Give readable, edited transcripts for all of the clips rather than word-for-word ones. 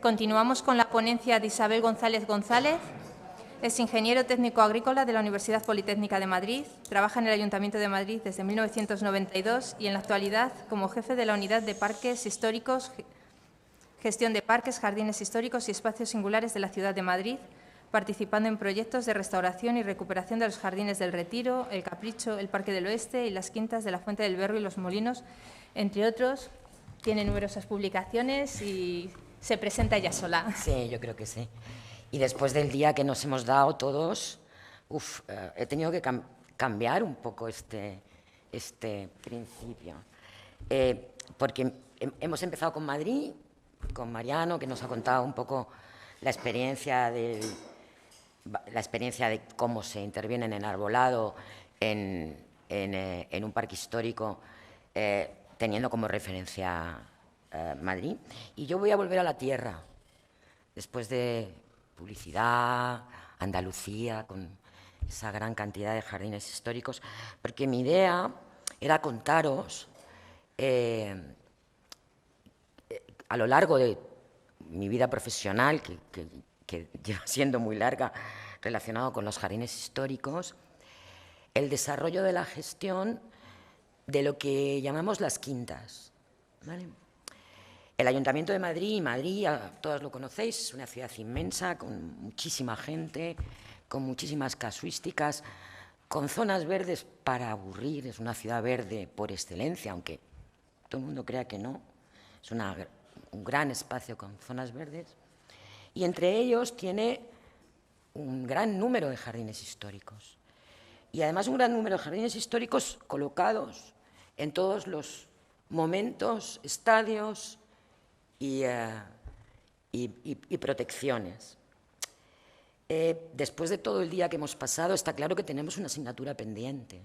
Continuamos con la ponencia de Isabel González González. Es ingeniero técnico agrícola de la Universidad Politécnica de Madrid. Trabaja en el Ayuntamiento de Madrid desde 1992 y en la actualidad como jefe de la Unidad de Parques Históricos, Gestión de Parques, Jardines Históricos y Espacios Singulares de la Ciudad de Madrid, participando en proyectos de restauración y recuperación de los Jardines del Retiro, El Capricho, el Parque del Oeste y las Quintas de la Fuente del Berro y Los Molinos, entre otros. Tiene numerosas publicaciones y se presenta ella sola. Sí, yo creo que sí. Y después del día que nos hemos dado todos, he tenido que cambiar un poco este principio. Porque hemos empezado con Madrid, con Mariano, que nos ha contado un poco la experiencia de cómo se interviene en el arbolado en un parque histórico, teniendo como referencia Madrid. Y yo voy a volver a la tierra, después de publicidad, Andalucía, con esa gran cantidad de jardines históricos, porque mi idea era contaros a lo largo de mi vida profesional, que lleva siendo muy larga, relacionado con los jardines históricos, el desarrollo de la gestión de lo que llamamos las quintas, ¿vale? El Ayuntamiento de Madrid, todos lo conocéis, es una ciudad inmensa, con muchísima gente, con muchísimas casuísticas, con zonas verdes para aburrir, es una ciudad verde por excelencia, aunque todo el mundo crea que no, es un gran espacio con zonas verdes, y entre ellos tiene un gran número de jardines históricos, y además un gran número de jardines históricos colocados en todos los momentos, estadios y protecciones. Después de todo el día que hemos pasado, está claro que tenemos una asignatura pendiente,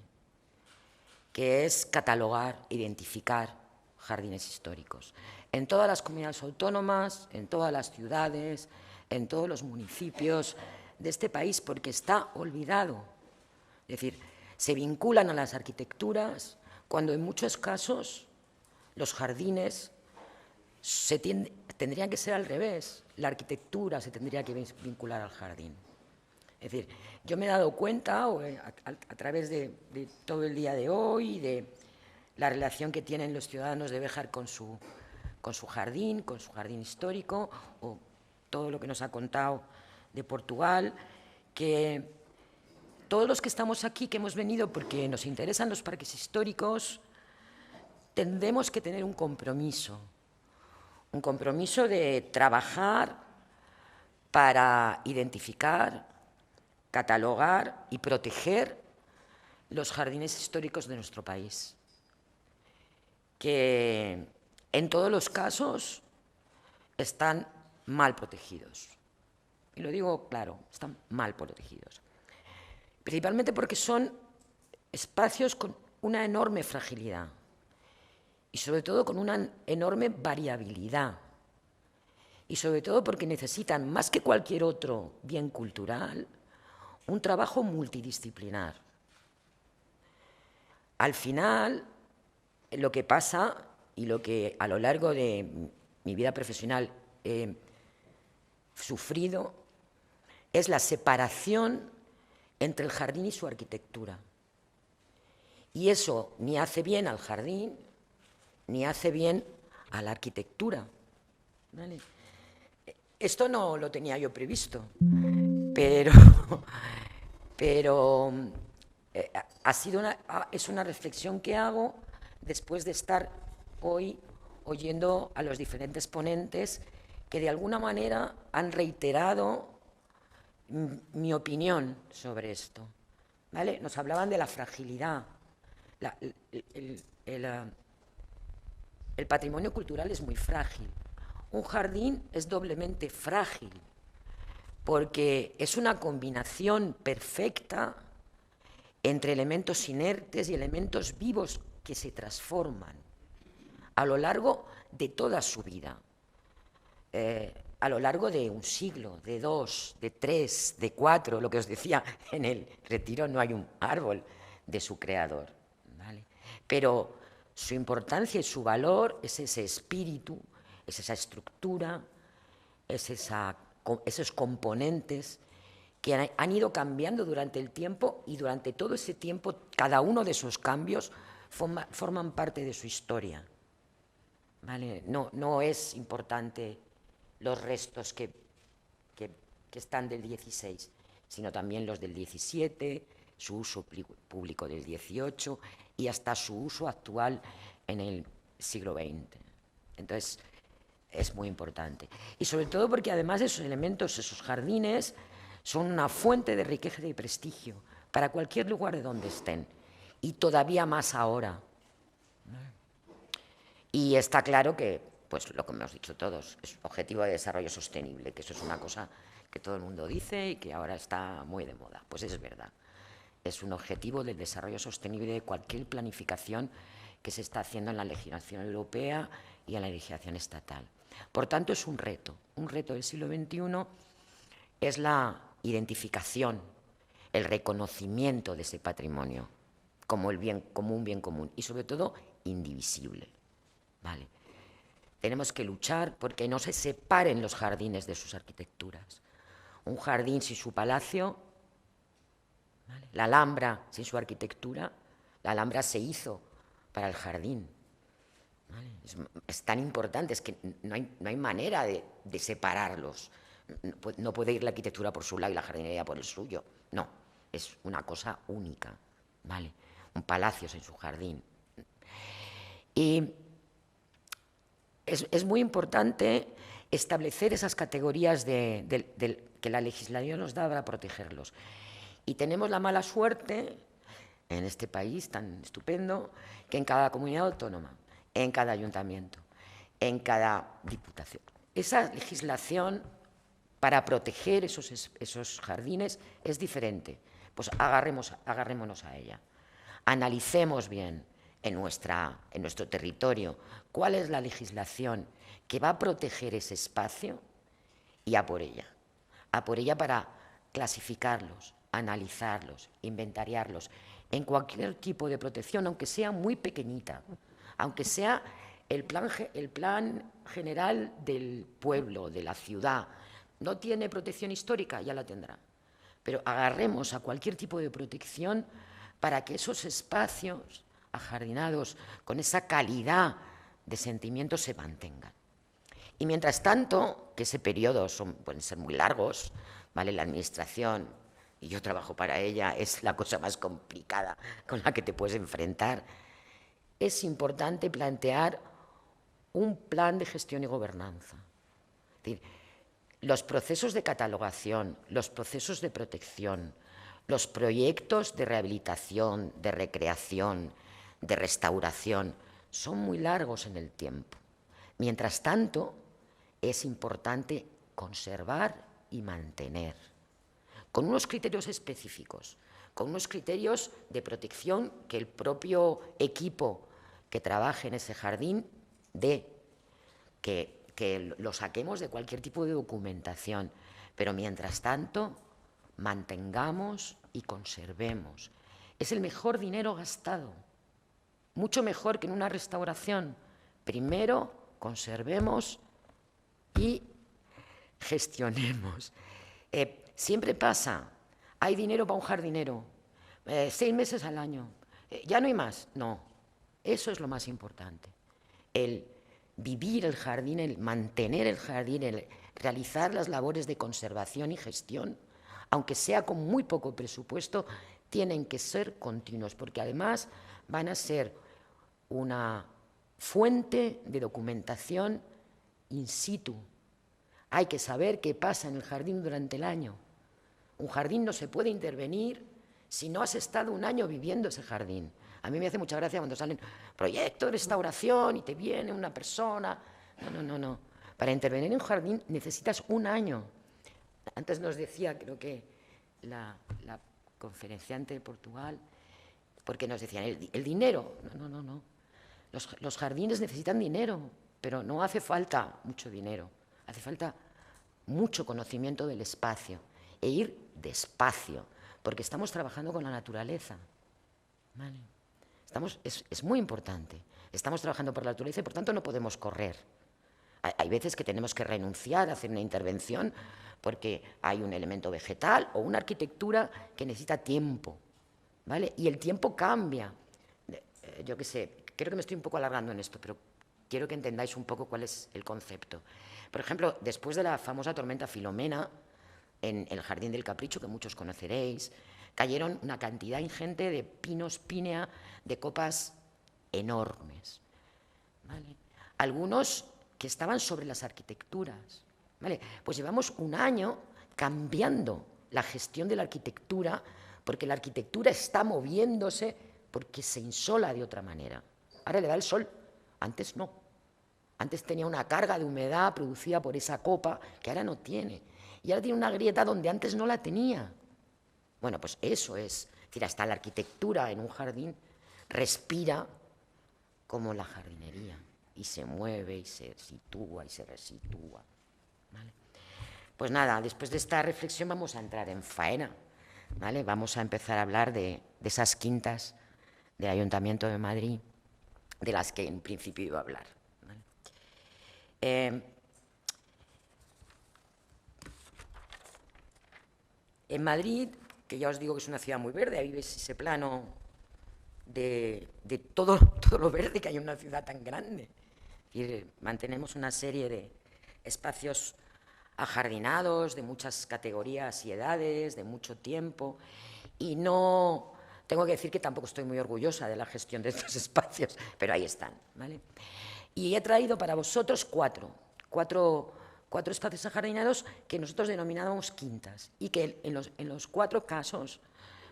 que es catalogar, identificar jardines históricos. En todas las comunidades autónomas, en todas las ciudades, en todos los municipios de este país, porque está olvidado. Es decir, se vinculan a las arquitecturas cuando en muchos casos los jardines tendrían que ser al revés. La arquitectura se tendría que vincular al jardín. Es decir, yo me he dado cuenta a través de todo el día de hoy, de la relación que tienen los ciudadanos de Béjar con su jardín histórico, o todo lo que nos ha contado de Portugal, que todos los que estamos aquí, que hemos venido porque nos interesan los parques históricos, tendremos que tener un compromiso de trabajar para identificar, catalogar y proteger los jardines históricos de nuestro país, que en todos los casos están mal protegidos. Y lo digo claro, están mal protegidos. Principalmente porque son espacios con una enorme fragilidad y sobre todo con una enorme variabilidad, y sobre todo porque necesitan, más que cualquier otro bien cultural, un trabajo multidisciplinar. Al final, lo que pasa, y lo que a lo largo de mi vida profesional he sufrido, es la separación entre el jardín y su arquitectura. Y eso ni hace bien al jardín, ni hace bien a la arquitectura, ¿vale? Esto no lo tenía yo previsto, pero es una reflexión que hago después de estar hoy oyendo a los diferentes ponentes que de alguna manera han reiterado mi opinión sobre esto, ¿vale? Nos hablaban de la fragilidad. El patrimonio cultural es muy frágil. Un jardín es doblemente frágil porque es una combinación perfecta entre elementos inertes y elementos vivos que se transforman a lo largo de toda su vida, a lo largo de un siglo, de 2, de 3, de 4, lo que os decía, en el Retiro no hay un árbol de su creador, ¿vale? Pero su importancia y su valor es ese espíritu, es esa estructura, es esos componentes que han ido cambiando durante el tiempo, y durante todo ese tiempo cada uno de esos cambios forman parte de su historia. ¿Vale? No es importante los restos que están del 16, sino también los del 17, su uso público del 18 y hasta su uso actual en el siglo XX. Entonces, es muy importante. Y sobre todo porque además esos elementos, esos jardines, son una fuente de riqueza y prestigio para cualquier lugar de donde estén, y todavía más ahora. Y está claro que, pues lo que hemos dicho todos, es objetivo de desarrollo sostenible, que eso es una cosa que todo el mundo dice y que ahora está muy de moda. Pues es verdad, es un objetivo del desarrollo sostenible de cualquier planificación que se está haciendo en la legislación europea y en la legislación estatal. Por tanto, es un reto del siglo XXI, es la identificación, el reconocimiento de ese patrimonio como un bien común y, sobre todo, indivisible. ¿Vale? Tenemos que luchar porque no se separen los jardines de sus arquitecturas. Un jardín sin su palacio, ¿vale? La Alhambra sin su arquitectura, la Alhambra se hizo para el jardín. ¿Vale? Es tan importante, es que no hay manera de separarlos. No puede ir la arquitectura por su lado y la jardinería por el suyo. No, es una cosa única. ¿Vale? Un palacio sin su jardín. Y es muy importante establecer esas categorías que la legislación nos da para protegerlos. Y tenemos la mala suerte, en este país tan estupendo, que en cada comunidad autónoma, en cada ayuntamiento, en cada diputación, esa legislación para proteger esos jardines es diferente. Pues agarrémonos a ella. Analicemos bien en nuestro territorio cuál es la legislación que va a proteger ese espacio y a por ella para clasificarlos, analizarlos, inventariarlos en cualquier tipo de protección, aunque sea muy pequeñita, aunque sea el plan general del pueblo, de la ciudad. No tiene protección histórica, ya la tendrá. Pero agarremos a cualquier tipo de protección para que esos espacios ajardinados con esa calidad de sentimientos se mantengan. Y mientras tanto, que ese periodo pueden ser muy largos, ¿vale? La administración, y yo trabajo para ella, es la cosa más complicada con la que te puedes enfrentar. Es importante plantear un plan de gestión y gobernanza. Es decir, los procesos de catalogación, los procesos de protección, los proyectos de rehabilitación, de recreación, de restauración, son muy largos en el tiempo. Mientras tanto, es importante conservar y mantener, con unos criterios específicos, con unos criterios de protección que el propio equipo que trabaje en ese jardín dé, que lo saquemos de cualquier tipo de documentación, pero mientras tanto mantengamos y conservemos. Es el mejor dinero gastado, mucho mejor que en una restauración. Primero conservemos y gestionemos. Siempre pasa, hay dinero para un jardinero, 6 meses al año, ya no hay más. No, eso es lo más importante. El vivir el jardín, el mantener el jardín, el realizar las labores de conservación y gestión, aunque sea con muy poco presupuesto, tienen que ser continuos, porque además van a ser una fuente de documentación in situ. Hay que saber qué pasa en el jardín durante el año. Un jardín no se puede intervenir si no has estado un año viviendo ese jardín. A mí me hace mucha gracia cuando salen proyectos de restauración y te viene una persona. No. Para intervenir en un jardín necesitas un año. Antes nos decía, creo que la conferenciante de Portugal, porque nos decían, el dinero. No. Los jardines necesitan dinero, pero no hace falta mucho dinero. Hace falta mucho conocimiento del espacio e ir despacio, porque estamos trabajando con la naturaleza. ¿Vale? Es muy importante. Estamos trabajando por la naturaleza y, por tanto, no podemos correr. hay veces que tenemos que renunciar a hacer una intervención porque hay un elemento vegetal o una arquitectura que necesita tiempo, ¿vale? Y el tiempo cambia. Yo qué sé, creo que me estoy un poco alargando en esto, pero quiero que entendáis un poco cuál es el concepto. Por ejemplo, después de la famosa tormenta Filomena, en el Jardín del Capricho, que muchos conoceréis, cayeron una cantidad ingente de pinos pínea de copas enormes, ¿vale? Algunos que estaban sobre las arquitecturas, ¿vale? Pues llevamos un año cambiando la gestión de la arquitectura porque la arquitectura está moviéndose porque se insola de otra manera. Ahora le da el sol, antes no. Antes tenía una carga de humedad producida por esa copa que ahora no tiene. Y ahora tiene una grieta donde antes no la tenía. Bueno, pues eso es. Es decir, hasta la arquitectura en un jardín respira como la jardinería. Y se mueve, y se sitúa, y se resitúa, ¿vale? Pues nada, después de esta reflexión vamos a entrar en faena, ¿vale? Vamos a empezar a hablar de esas quintas del Ayuntamiento de Madrid, de las que en principio iba a hablar, ¿vale? En Madrid, que ya os digo que es una ciudad muy verde, ahí veis ese plano de todo lo verde que hay en una ciudad tan grande. Y mantenemos una serie de espacios ajardinados de muchas categorías y edades, de mucho tiempo, y no tengo que decir que tampoco estoy muy orgullosa de la gestión de estos espacios, pero ahí están, ¿vale? Y he traído para vosotros cuatro espacios ajardinados que nosotros denominábamos quintas y que en los 4 casos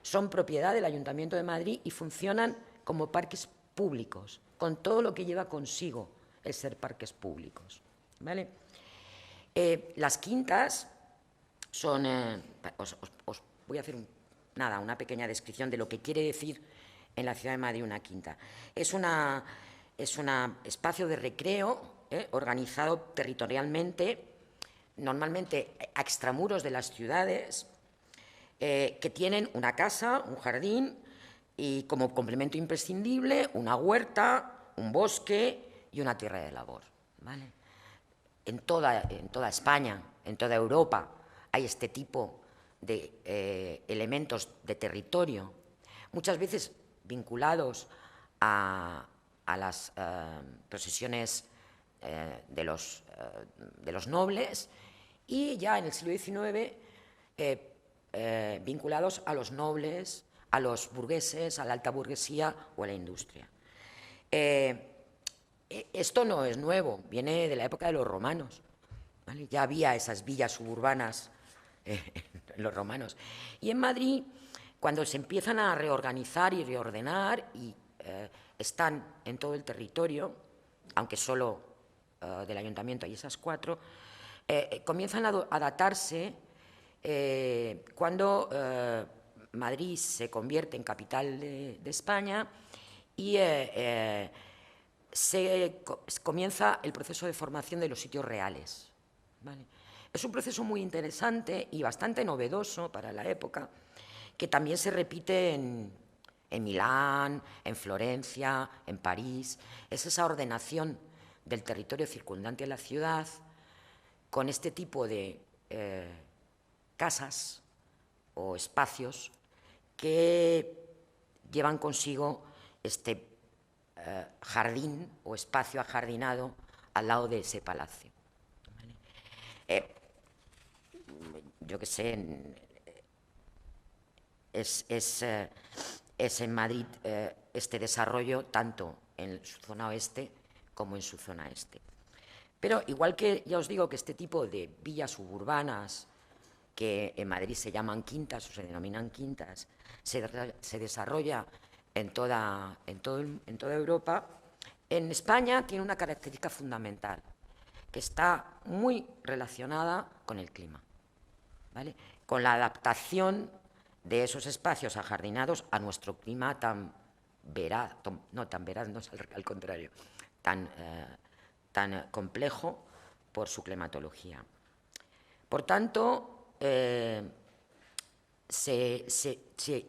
son propiedad del Ayuntamiento de Madrid y funcionan como parques públicos, con todo lo que lleva consigo el ser parques públicos, ¿vale? Las quintas son... os voy a hacer una pequeña descripción de lo que quiere decir en la ciudad de Madrid una quinta. Es un espacio de recreo organizado territorialmente, normalmente a extramuros de las ciudades, que tienen una casa, un jardín y como complemento imprescindible una huerta, un bosque y una tierra de labor, ¿vale? En toda España, en toda Europa, hay este tipo de elementos de territorio, muchas veces vinculados a las posesiones de los nobles y ya en el siglo XIX vinculados a los nobles, a los burgueses, a la alta burguesía o a la industria. Esto no es nuevo, viene de la época de los romanos, ¿vale? Ya había esas villas suburbanas los romanos. Y en Madrid, cuando se empiezan a reorganizar y reordenar y están en todo el territorio, aunque solo del ayuntamiento hay esas 4, comienzan a datarse cuando Madrid se convierte en capital de España y comienza el proceso de formación de los sitios reales, ¿vale? Es un proceso muy interesante y bastante novedoso para la época, que también se repite en Milán, en Florencia, en París. Es esa ordenación del territorio circundante a la ciudad con este tipo de casas o espacios que llevan consigo este jardín o espacio ajardinado al lado de ese palacio, ¿vale? Yo qué sé, es en Madrid este desarrollo tanto en su zona oeste como en su zona este. Pero igual que ya os digo que este tipo de villas suburbanas que en Madrid se llaman quintas o se denominan quintas, se desarrolla en toda Europa, en España tiene una característica fundamental, que está muy relacionada con el clima, ¿vale? Con la adaptación de esos espacios ajardinados a nuestro clima tan veraz, no, al contrario, tan complejo por su climatología. Por tanto, se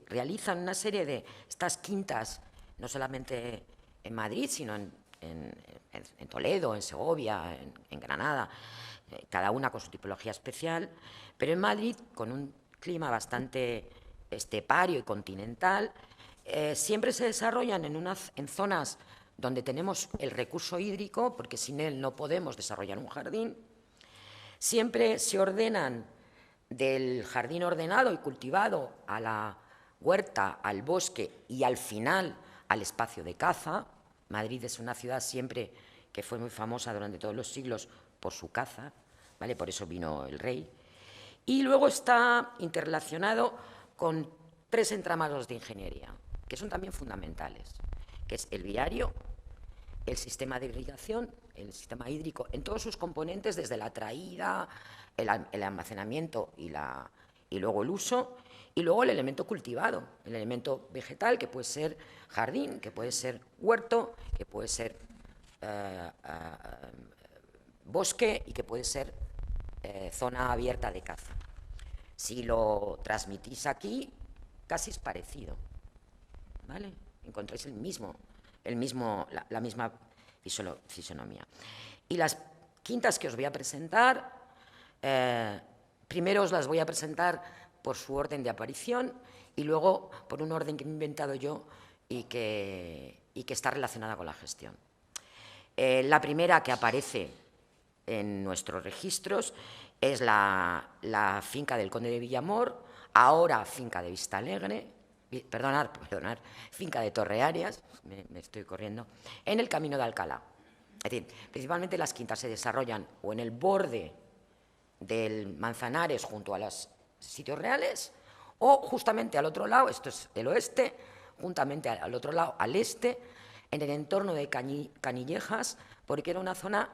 realizan una serie de estas quintas, no solamente en Madrid, sino en en Toledo, en Segovia, en Granada, cada una con su tipología especial, pero en Madrid, con un clima bastante estepario y continental, siempre se desarrollan en zonas donde tenemos el recurso hídrico, porque sin él no podemos desarrollar un jardín. Siempre se ordenan del jardín ordenado y cultivado a la huerta, al bosque y al final al espacio de caza. Madrid es una ciudad siempre que fue muy famosa durante todos los siglos por su caza, ¿vale? Por eso vino el rey. Y luego está interrelacionado con 3 entramados de ingeniería, que son también fundamentales, que es el viario, el sistema de irrigación, el sistema hídrico, en todos sus componentes, desde la traída, el almacenamiento y luego el uso, y luego el elemento cultivado, el elemento vegetal, que puede ser jardín, que puede ser huerto, que puede ser bosque y que puede ser zona abierta de caza. Si lo transmitís aquí, casi es parecido, ¿vale? Encontráis la misma fisonomía. Y las quintas que os voy a presentar, primero os las voy a presentar por su orden de aparición y luego por un orden que he inventado yo y que está relacionada con la gestión. La primera que aparece en nuestros registros es la finca del Conde de Villamor, ahora finca de Vistalegre, perdonar, finca de Torrearias, me estoy corriendo, en el Camino de Alcalá. Es decir, principalmente las quintas se desarrollan o en el borde del Manzanares junto a los sitios reales o justamente al otro lado, esto es el oeste, juntamente al otro lado, al este, en el entorno de Canillejas, porque era una zona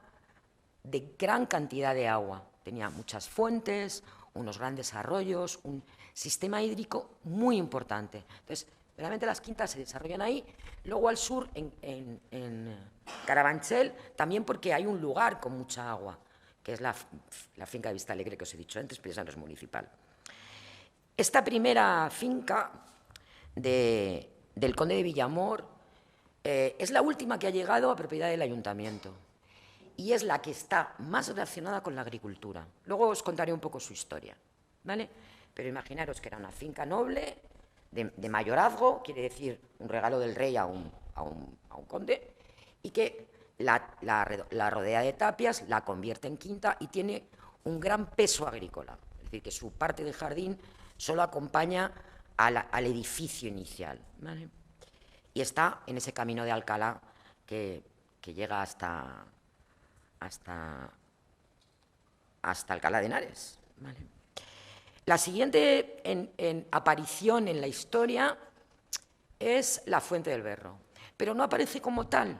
de gran cantidad de agua. Tenía muchas fuentes, unos grandes arroyos, un sistema hídrico muy importante. Entonces, realmente las quintas se desarrollan ahí. Luego al sur, en Carabanchel, también porque hay un lugar con mucha agua, que es la finca de Vistalegre que os he dicho antes, pero esa no es municipal. Esta primera finca del Conde de Villamor es la última que ha llegado a propiedad del ayuntamiento y es la que está más relacionada con la agricultura. Luego os contaré un poco su historia, ¿vale? Pero imaginaros que era una finca noble, de mayorazgo, quiere decir un regalo del rey a un conde, y que la rodea de tapias, la convierte en quinta y tiene un gran peso agrícola. Es decir, que su parte de jardín solo acompaña al edificio inicial, ¿vale? Y está en ese camino de Alcalá que llega hasta Alcalá de Henares, ¿vale? La siguiente en aparición en la historia es la Fuente del Berro, pero no aparece como tal.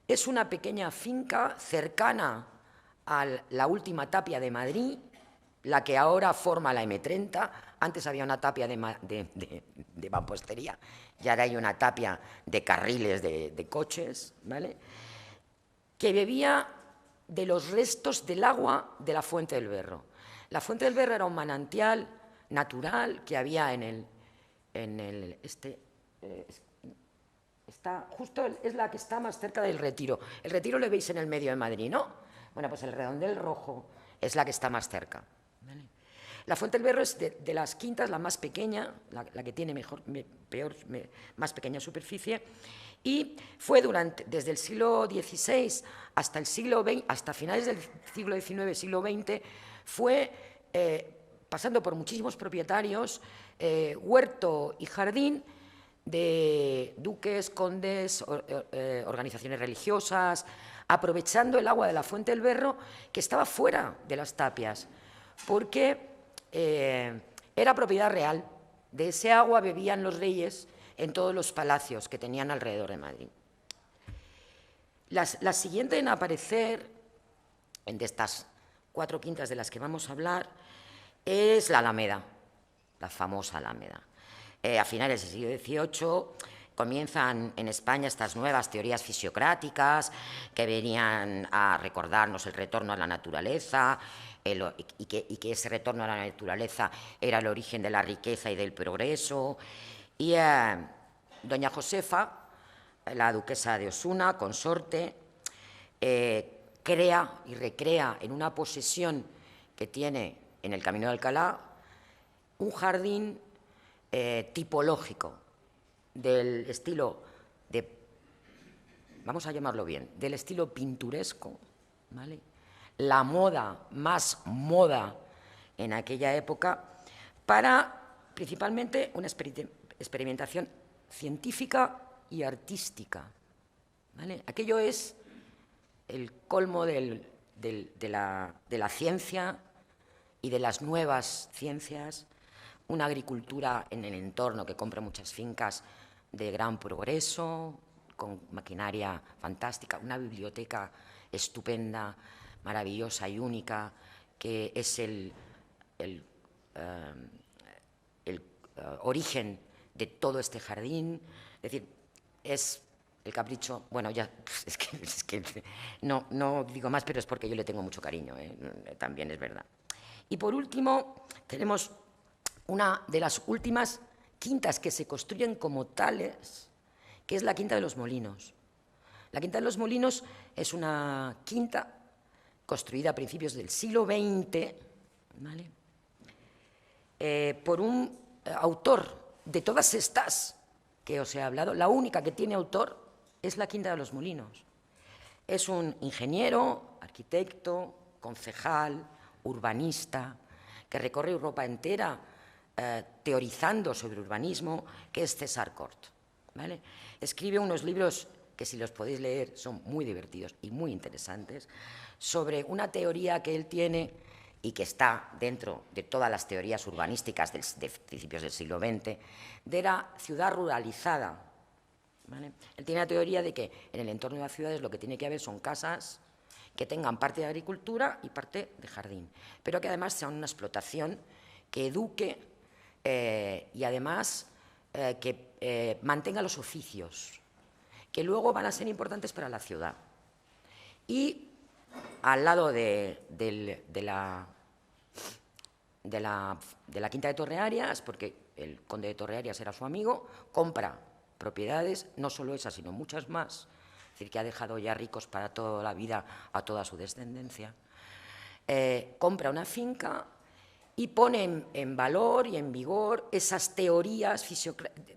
Es una pequeña finca cercana a la última tapia de Madrid, la que ahora forma la M30. Antes había una tapia de mampostería y ahora hay una tapia de carriles de coches, ¿vale? Que bebía de los restos del agua de la Fuente del Berro. La Fuente del Berro era un manantial natural que había es la que está más cerca del Retiro. El Retiro lo veis en el medio de Madrid, ¿no? Bueno, pues el Redondel Rojo es la que está más cerca, ¿vale? La Fuente del Berro es de las quintas la más pequeña, la que tiene más pequeña superficie, y fue desde el siglo XVI hasta el siglo XX, hasta finales del siglo XIX, siglo XX, fue pasando por muchísimos propietarios, huerto y jardín de duques, condes, organizaciones religiosas, aprovechando el agua de la Fuente del Berro que estaba fuera de las tapias, porque era propiedad real. De ese agua bebían los reyes en todos los palacios que tenían alrededor de Madrid. La siguiente en aparecer, de estas 4 quintas de las que vamos a hablar, es la Alameda, la famosa Alameda. A finales del siglo XVIII comienzan en España estas nuevas teorías fisiocráticas que venían a recordarnos el retorno a la naturaleza y que ese retorno a la naturaleza era el origen de la riqueza y del progreso. Y doña Josefa la duquesa de Osuna, consorte, crea y recrea en una posesión que tiene en el Camino de Alcalá un jardín tipológico del estilo vamos a llamarlo bien, del estilo pintoresco, ¿vale? La moda, más moda en aquella época, para principalmente una experimentación científica y artística, ¿vale? Aquello es el colmo de la ciencia y de las nuevas ciencias, una agricultura en el entorno que compra muchas fincas de gran progreso, con maquinaria fantástica, una biblioteca estupenda, maravillosa y única, que es el origen de todo este jardín. Es decir, es el capricho, bueno, ya, es que no digo más, pero es porque yo le tengo mucho cariño, también es verdad. Y por último, tenemos una de las últimas quintas que se construyen como tales, que es la Quinta de los Molinos. La Quinta de los Molinos es una quinta construida a principios del siglo XX, ¿vale? Por un autor de todas estas que os he hablado. La única que tiene autor es la Quinta de los Molinos. Es un ingeniero, arquitecto, concejal, urbanista, que recorre Europa entera teorizando sobre urbanismo, que es César Cort, ¿vale? Escribe unos libros que, si los podéis leer, son muy divertidos y muy interesantes, sobre una teoría que él tiene y que está dentro de todas las teorías urbanísticas de principios del siglo XX, de la ciudad ruralizada, ¿vale? Él tiene la teoría de que en el entorno de las ciudades lo que tiene que haber son casas que tengan parte de agricultura y parte de jardín, pero que además sean una explotación que eduque y además que mantenga los oficios, que luego van a ser importantes para la ciudad. Y al lado de la Quinta de Torrearias, porque el conde de Torrearias era su amigo, compra propiedades, no solo esas, sino muchas más, es decir, que ha dejado ya ricos para toda la vida a toda su descendencia. Compra una finca y pone en valor y en vigor esas teorías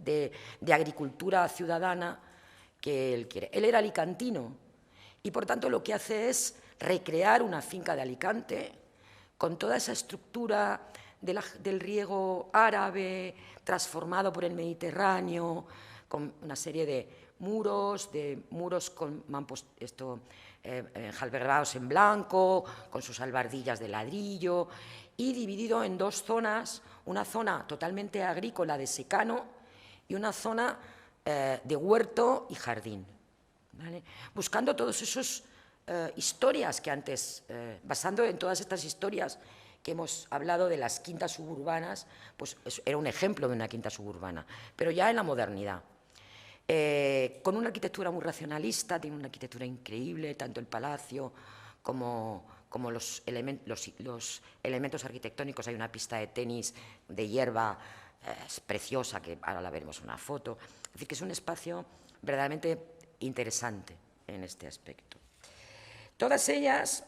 de agricultura ciudadana que él quiere. Él era alicantino y, por tanto, lo que hace es recrear una finca de Alicante con toda esa estructura del riego árabe transformado por el Mediterráneo, con una serie de muros con jalbergados en blanco, con sus albardillas de ladrillo, y dividido en dos zonas, una zona totalmente agrícola de secano y una zona de huerto y jardín, ¿vale? Buscando todas esas historias que antes, basando en todas estas historias que hemos hablado de las quintas suburbanas, pues era un ejemplo de una quinta suburbana, pero ya en la modernidad. Con una arquitectura muy racionalista, tiene una arquitectura increíble, tanto el palacio como los elementos arquitectónicos. Hay una pista de tenis de hierba preciosa, que ahora la veremos en una foto. Es decir, que es un espacio verdaderamente interesante en este aspecto. Todas ellas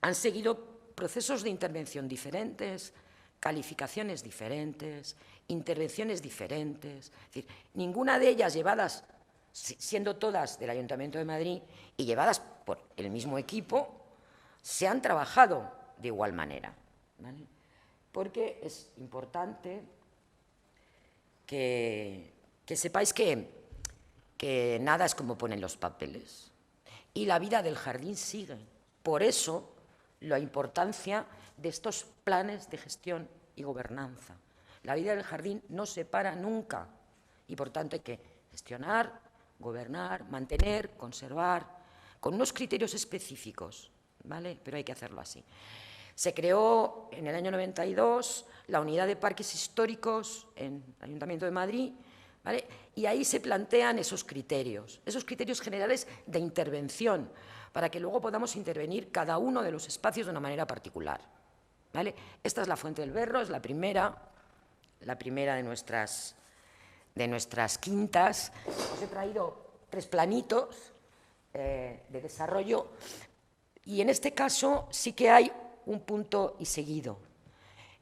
han seguido procesos de intervención diferentes, calificaciones diferentes, intervenciones diferentes. Es decir, ninguna de ellas llevadas, siendo todas del Ayuntamiento de Madrid y llevadas por el mismo equipo, se han trabajado de igual manera, ¿vale? Porque es importante que sepáis que nada es como ponen los papeles y la vida del jardín sigue. Por eso la importancia de estos planes de gestión y gobernanza. La vida del jardín no se para nunca y, por tanto, hay que gestionar, gobernar, mantener, conservar, con unos criterios específicos, ¿vale? Pero hay que hacerlo así. Se creó en el año 92 la Unidad de Parques Históricos en el Ayuntamiento de Madrid, ¿vale? Y ahí se plantean esos criterios generales de intervención, para que luego podamos intervenir cada uno de los espacios de una manera particular, ¿vale? Esta es la Fuente del Berro, es la primera de nuestras quintas. Os he traído tres planitos de desarrollo, y en este caso sí que hay un punto y seguido.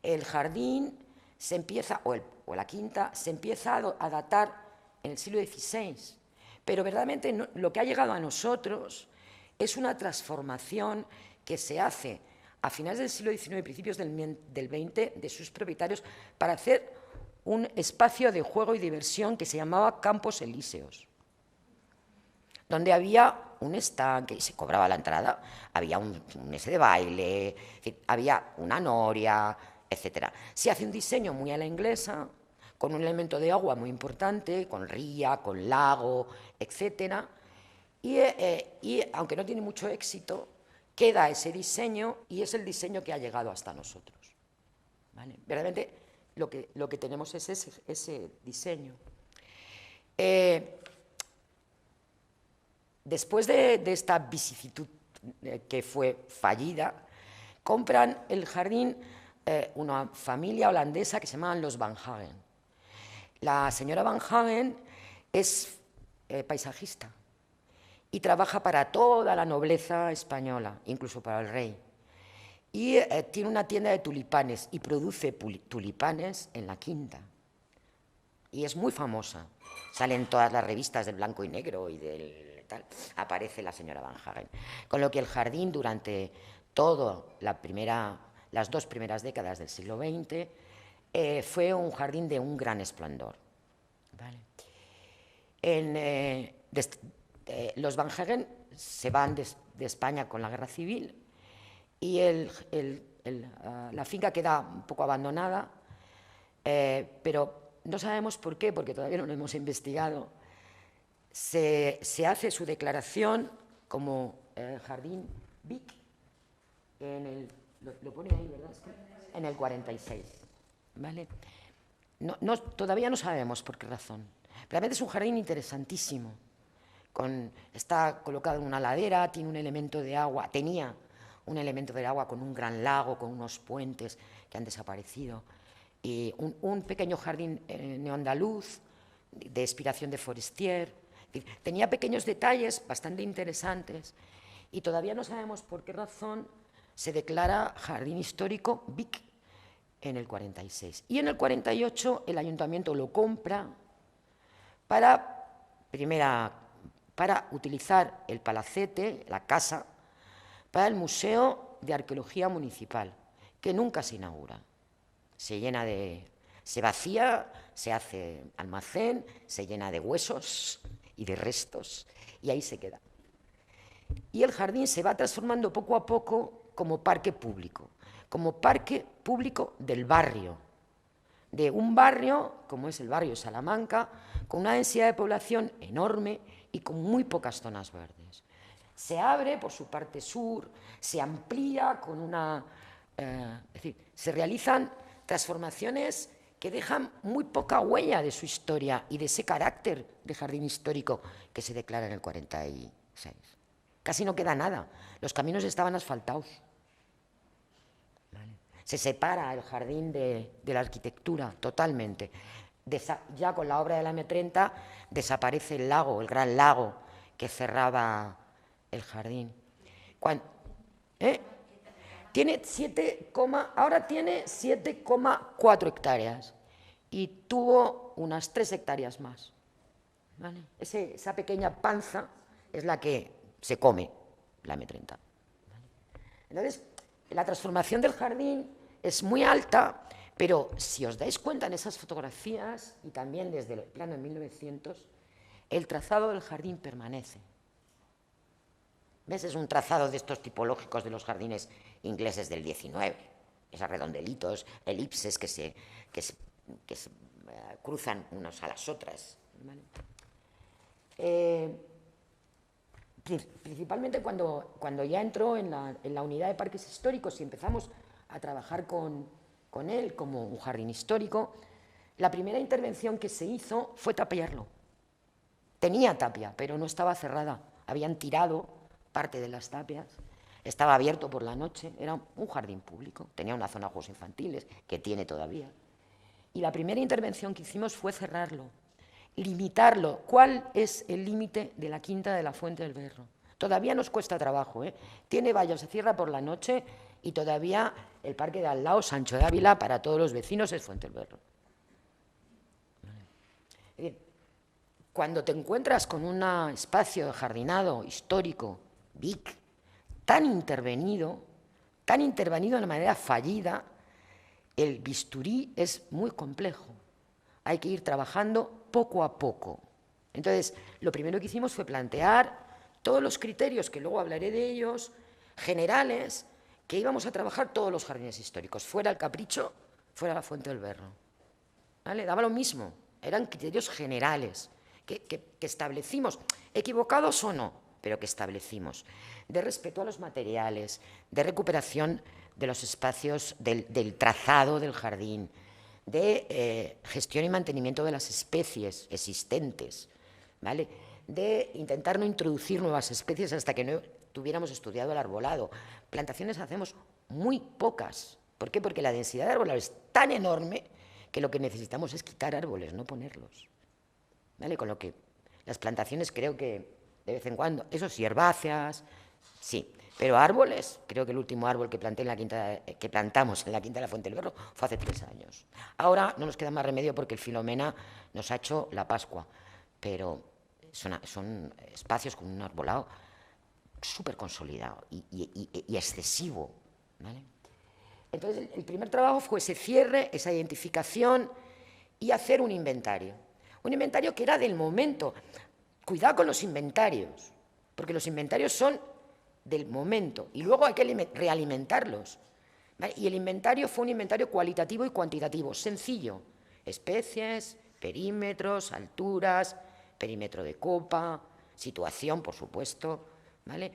El jardín se empieza, o la quinta, se empieza a datar en el siglo XVI, pero verdaderamente lo que ha llegado a nosotros es una transformación que se hace a finales del siglo XIX y principios del XX de sus propietarios para hacer un espacio de juego y diversión que se llamaba Campos Elíseos, donde había un estanque y se cobraba la entrada, había un ese de baile, había una noria, etc. Se hace un diseño muy a la inglesa, con un elemento de agua muy importante, con ría, con lago, etc. Y aunque no tiene mucho éxito, queda ese diseño y es el diseño que ha llegado hasta nosotros. ¿Vale? Verdaderamente lo que tenemos es ese diseño. Después de esta vicisitud que fue fallida, compran el jardín una familia holandesa que se llamaban los Van Hagen. La señora Van Hagen es paisajista y trabaja para toda la nobleza española, incluso para el rey. Y tiene una tienda de tulipanes y produce tulipanes en la Quinta. Y es muy famosa. Salen todas las revistas del blanco y negro y del tal. Aparece la señora Van Hagen. Con lo que el jardín durante todas las dos primeras décadas del siglo XX fue un jardín de un gran esplendor. ¿Vale? Los Van Hagen se van de España con la guerra civil y la finca queda un poco abandonada, pero no sabemos por qué, porque todavía no lo hemos investigado. Se hace su declaración como Jardín Vic lo pone ahí, ¿verdad? En el 46. ¿Vale? Todavía no sabemos por qué razón. Realmente es un jardín interesantísimo. Está colocado en una ladera, tiene un elemento de agua, tenía un elemento de agua con un gran lago, con unos puentes que han desaparecido, y un pequeño jardín neoandaluz de inspiración de Forestier. Tenía pequeños detalles bastante interesantes y todavía no sabemos por qué razón se declara Jardín Histórico Vic en el 46. Y en el 48 el ayuntamiento lo compra para utilizar el palacete, la casa, para el Museo de Arqueología Municipal, que nunca se inaugura. Se vacía, se hace almacén, se llena de huesos y de restos, y ahí se queda. Y el jardín se va transformando poco a poco como parque público del barrio, de un barrio, como es el barrio de Salamanca, con una densidad de población enorme y con muy pocas zonas verdes. Se abre por su parte sur, se amplía con es decir, se realizan transformaciones que dejan muy poca huella de su historia y de ese carácter de jardín histórico que se declara en el 46. Casi no queda nada, los caminos estaban asfaltados. Se separa el jardín de la arquitectura totalmente. Ya con la obra de la M30 desaparece el lago, el gran lago que cerraba el jardín. Ahora tiene 7,4 hectáreas y tuvo unas 3 hectáreas más. ¿Vale? Esa pequeña panza es la que se come la M30. ¿Vale? Entonces, la transformación del jardín es muy alta, pero si os dais cuenta en esas fotografías y también desde el plano de 1900, el trazado del jardín permanece. ¿Ves? Es un trazado de estos tipológicos de los jardines ingleses del 19, esos redondelitos, elipses que se cruzan unas a las otras. ¿Vale? Principalmente cuando ya entró en la unidad de parques históricos y empezamos a trabajar con él como un jardín histórico, la primera intervención que se hizo fue tapiarlo. Tenía tapia, pero no estaba cerrada. Habían tirado parte de las tapias, estaba abierto por la noche, era un jardín público, tenía una zona de juegos infantiles, que tiene todavía. Y la primera intervención que hicimos fue cerrarlo. limitarlo. ¿Cuál es el límite de la Quinta de la Fuente del Berro? Todavía nos cuesta trabajo, ¿eh? Tiene vallas, se cierra por la noche y todavía el parque de al lado, Sancho de Ávila, para todos los vecinos es Fuente del Berro. Es decir, cuando te encuentras con un espacio de jardinado histórico, BIC, tan intervenido de una manera fallida, el bisturí es muy complejo. Hay que ir trabajando poco a poco. Entonces, lo primero que hicimos fue plantear todos los criterios, que luego hablaré de ellos, generales, que íbamos a trabajar todos los jardines históricos, fuera el Capricho, fuera la Fuente del Berro. ¿Vale? Daba lo mismo, eran criterios generales que establecimos, equivocados o no, pero que establecimos, de respeto a los materiales, de recuperación de los espacios del trazado del jardín, de gestión y mantenimiento de las especies existentes, ¿vale? De intentar no introducir nuevas especies hasta que no tuviéramos estudiado el arbolado. Plantaciones hacemos muy pocas. ¿Por qué? Porque la densidad de arbolado es tan enorme que lo que necesitamos es quitar árboles, no ponerlos. ¿Vale? Con lo que las plantaciones creo que de vez en cuando, esos herbáceas, sí, pero árboles, creo que el último árbol que plantamos en la Quinta de la Fuente del Berro fue hace 3 años. Ahora no nos queda más remedio porque el Filomena nos ha hecho la Pascua, pero son espacios con un arbolado súper consolidado y excesivo, ¿vale? Entonces, el primer trabajo fue ese cierre, esa identificación y hacer un inventario. Un inventario que era del momento. Cuidado con los inventarios, porque los inventarios son del momento y luego hay que realimentarlos. ¿Vale? Y el inventario fue un inventario cualitativo y cuantitativo, sencillo. Especies, perímetros, alturas, perímetro de copa, situación, por supuesto, ¿vale?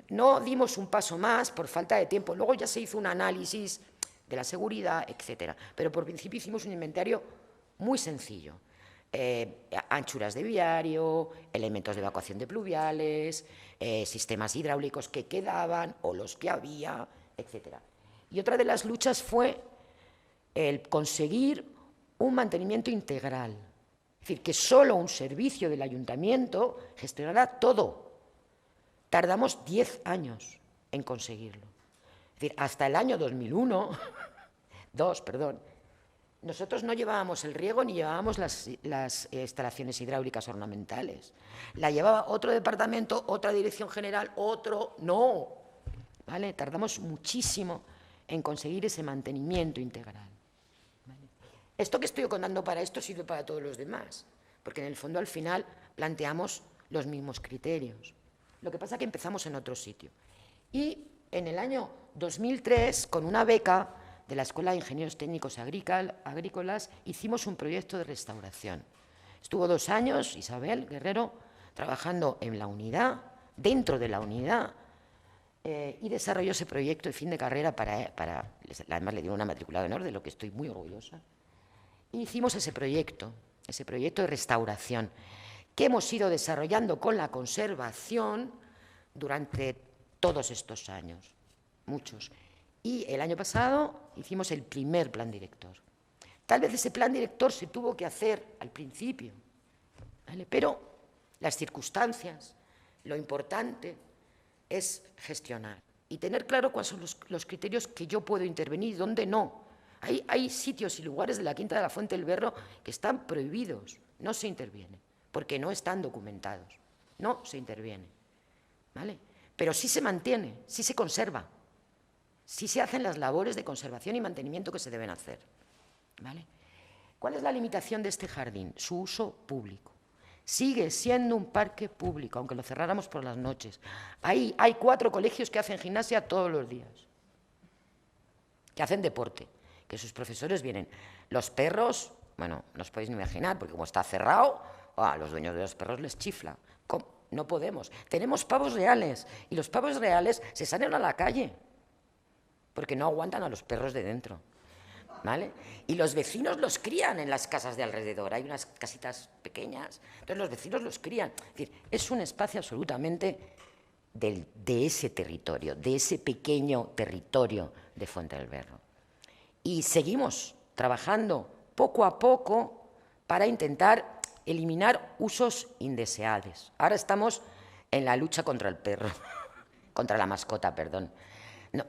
No dimos un paso más por falta de tiempo. Luego ya se hizo un análisis de la seguridad, etcétera. Pero por principio hicimos un inventario muy sencillo. Anchuras de viario, elementos de evacuación de pluviales, sistemas hidráulicos que quedaban o los que había, etcétera. Y otra de las luchas fue el conseguir un mantenimiento integral. Es decir, que solo un servicio del ayuntamiento gestionara todo. Tardamos 10 años en conseguirlo. Es decir, hasta el año 2001, nosotros no llevábamos el riego ni llevábamos las instalaciones hidráulicas ornamentales. La llevaba otro departamento, otra dirección general, otro... No, ¿vale? Tardamos muchísimo en conseguir ese mantenimiento integral. ¿Vale? Esto que estoy contando para esto sirve para todos los demás, porque en el fondo al final planteamos los mismos criterios. Lo que pasa es que empezamos en otro sitio. Y en el año 2003, con una beca de la Escuela de Ingenieros Técnicos Agrícolas, hicimos un proyecto de restauración. Estuvo 2 años Isabel Guerrero trabajando en la unidad, dentro de la unidad, y desarrolló ese proyecto de fin de carrera además le dio una matrícula de honor, de lo que estoy muy orgullosa. Y hicimos ese proyecto de restauración, que hemos ido desarrollando con la conservación durante todos estos años, muchos. Y el año pasado hicimos el primer plan director. Tal vez ese plan director se tuvo que hacer al principio, ¿vale? Pero las circunstancias, lo importante es gestionar y tener claro cuáles son los criterios que yo puedo intervenir y dónde no. Hay sitios y lugares de la Quinta de la Fuente del Berro que están prohibidos, no se interviene, porque no están documentados, no se interviene, ¿vale? Pero sí se mantiene, sí se conserva, sí se hacen las labores de conservación y mantenimiento que se deben hacer, ¿vale? ¿Cuál es la limitación de este jardín? Su uso público. Sigue siendo un parque público, aunque lo cerráramos por las noches. Hay 4 colegios que hacen gimnasia todos los días, que hacen deporte, que sus profesores vienen. Los perros, bueno, no os podéis ni imaginar, porque como está cerrado, a los dueños de los perros les chifla. ¿Cómo? No podemos. Tenemos pavos reales, y los pavos reales se salen a la calle, porque no aguantan a los perros de dentro, ¿vale? Y los vecinos los crían en las casas de alrededor. Hay unas casitas pequeñas, entonces los vecinos los crían. Es decir, es un espacio absolutamente de ese territorio, de ese pequeño territorio de Fuente del Berro. Y seguimos trabajando poco a poco para intentar eliminar usos indeseables. Ahora estamos en la lucha contra el perro, contra la mascota, perdón.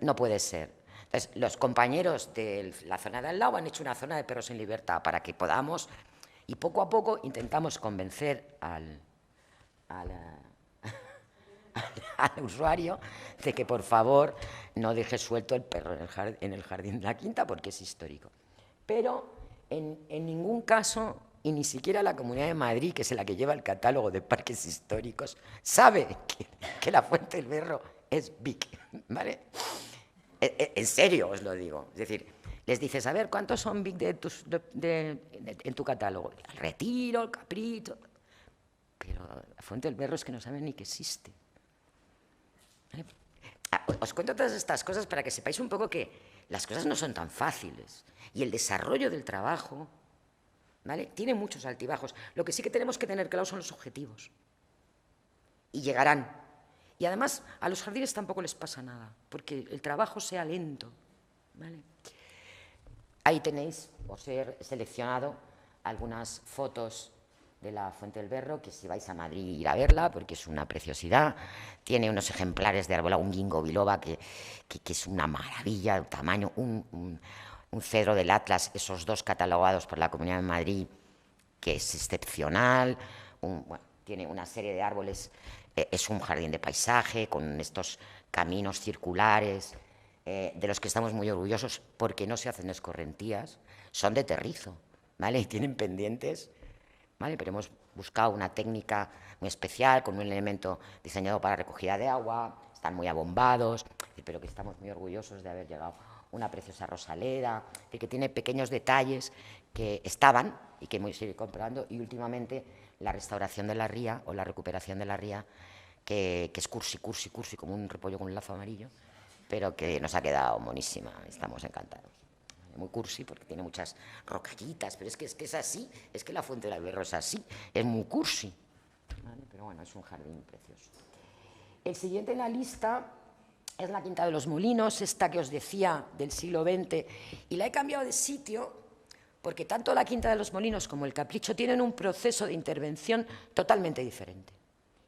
No puede ser. Entonces, los compañeros de la zona de al lado han hecho una zona de perros en libertad para que podamos, y poco a poco intentamos convencer al usuario de que por favor no deje suelto el perro en el jardín de la quinta porque es histórico. Pero en ningún caso, y ni siquiera la Comunidad de Madrid, que es la que lleva el catálogo de parques históricos, sabe que la Fuente del Berro es BIC, ¿vale? En serio os lo digo. Es decir, les dices, a ver, ¿cuántos son BIC en tu catálogo? El Retiro, el Capricho. Pero la Fuente del Berro es que no saben ni que existe. ¿Vale? Os cuento todas estas cosas para que sepáis un poco que las cosas no son tan fáciles. Y el desarrollo del trabajo, ¿vale?, tiene muchos altibajos. Lo que sí que tenemos que tener claro son los objetivos. Y llegarán. Y además, a los jardines tampoco les pasa nada, porque el trabajo sea lento, ¿vale? Ahí tenéis, os he seleccionado algunas fotos de la Fuente del Berro, que si vais a Madrid ir a verla, porque es una preciosidad. Tiene unos ejemplares de árbol, un ginkgo biloba, que es una maravilla de tamaño, un cedro del Atlas, esos dos catalogados por la Comunidad de Madrid, que es excepcional. Bueno, tiene una serie de árboles. Es un jardín de paisaje con estos caminos circulares, de los que estamos muy orgullosos porque no se hacen escorrentías, son de terrizo, ¿vale? Y tienen pendientes, ¿vale? Pero hemos buscado una técnica muy especial con un elemento diseñado para recogida de agua, están muy abombados, pero que estamos muy orgullosos de haber llegado una preciosa rosaleda, que tiene pequeños detalles que estaban y que hemos ido comprando, y últimamente la restauración de la ría o la recuperación de la ría, que es cursi, como un repollo con un lazo amarillo, pero que nos ha quedado monísima, estamos encantados. Muy cursi porque tiene muchas rocallitas, pero es que es así, es que la Fuente del Berro es así, es muy cursi, ¿vale? Pero bueno, es un jardín precioso. El siguiente en la lista es la Quinta de los Molinos, esta que os decía del siglo XX, y la he cambiado de sitio porque tanto la Quinta de los Molinos como el Capricho tienen un proceso de intervención totalmente diferente.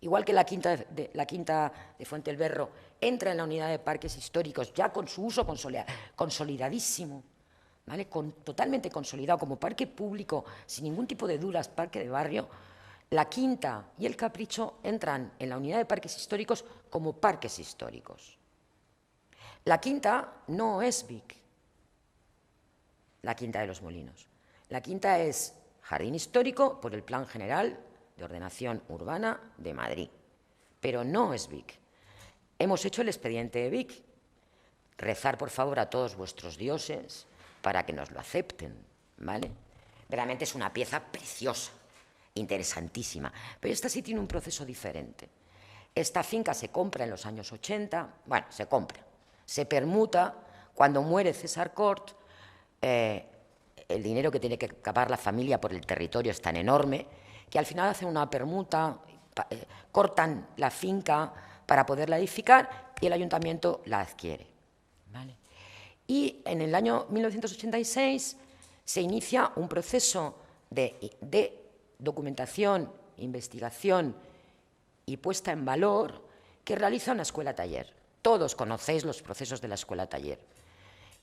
Igual que la Quinta de Fuente del Berro entra en la unidad de parques históricos ya con su uso consolidadísimo, ¿vale?, totalmente consolidado como parque público, sin ningún tipo de dudas, parque de barrio, la Quinta y el Capricho entran en la unidad de parques históricos como parques históricos. La Quinta no es BIC, la Quinta de los Molinos. La Quinta es jardín histórico por el Plan General de Ordenación Urbana de Madrid, pero no es BIC. Hemos hecho el expediente de BIC. Rezar, por favor, a todos vuestros dioses para que nos lo acepten, ¿vale? Realmente es una pieza preciosa, interesantísima, pero esta sí tiene un proceso diferente. Esta finca se compra en los años 80, bueno, se permuta, cuando muere César Cort, el dinero que tiene que pagar la familia por el territorio es tan enorme que al final hacen una permuta, cortan la finca para poderla edificar y el ayuntamiento la adquiere, ¿vale? Y en el año 1986 se inicia un proceso de documentación, investigación y puesta en valor que realiza una escuela-taller. Todos conocéis los procesos de la escuela-taller.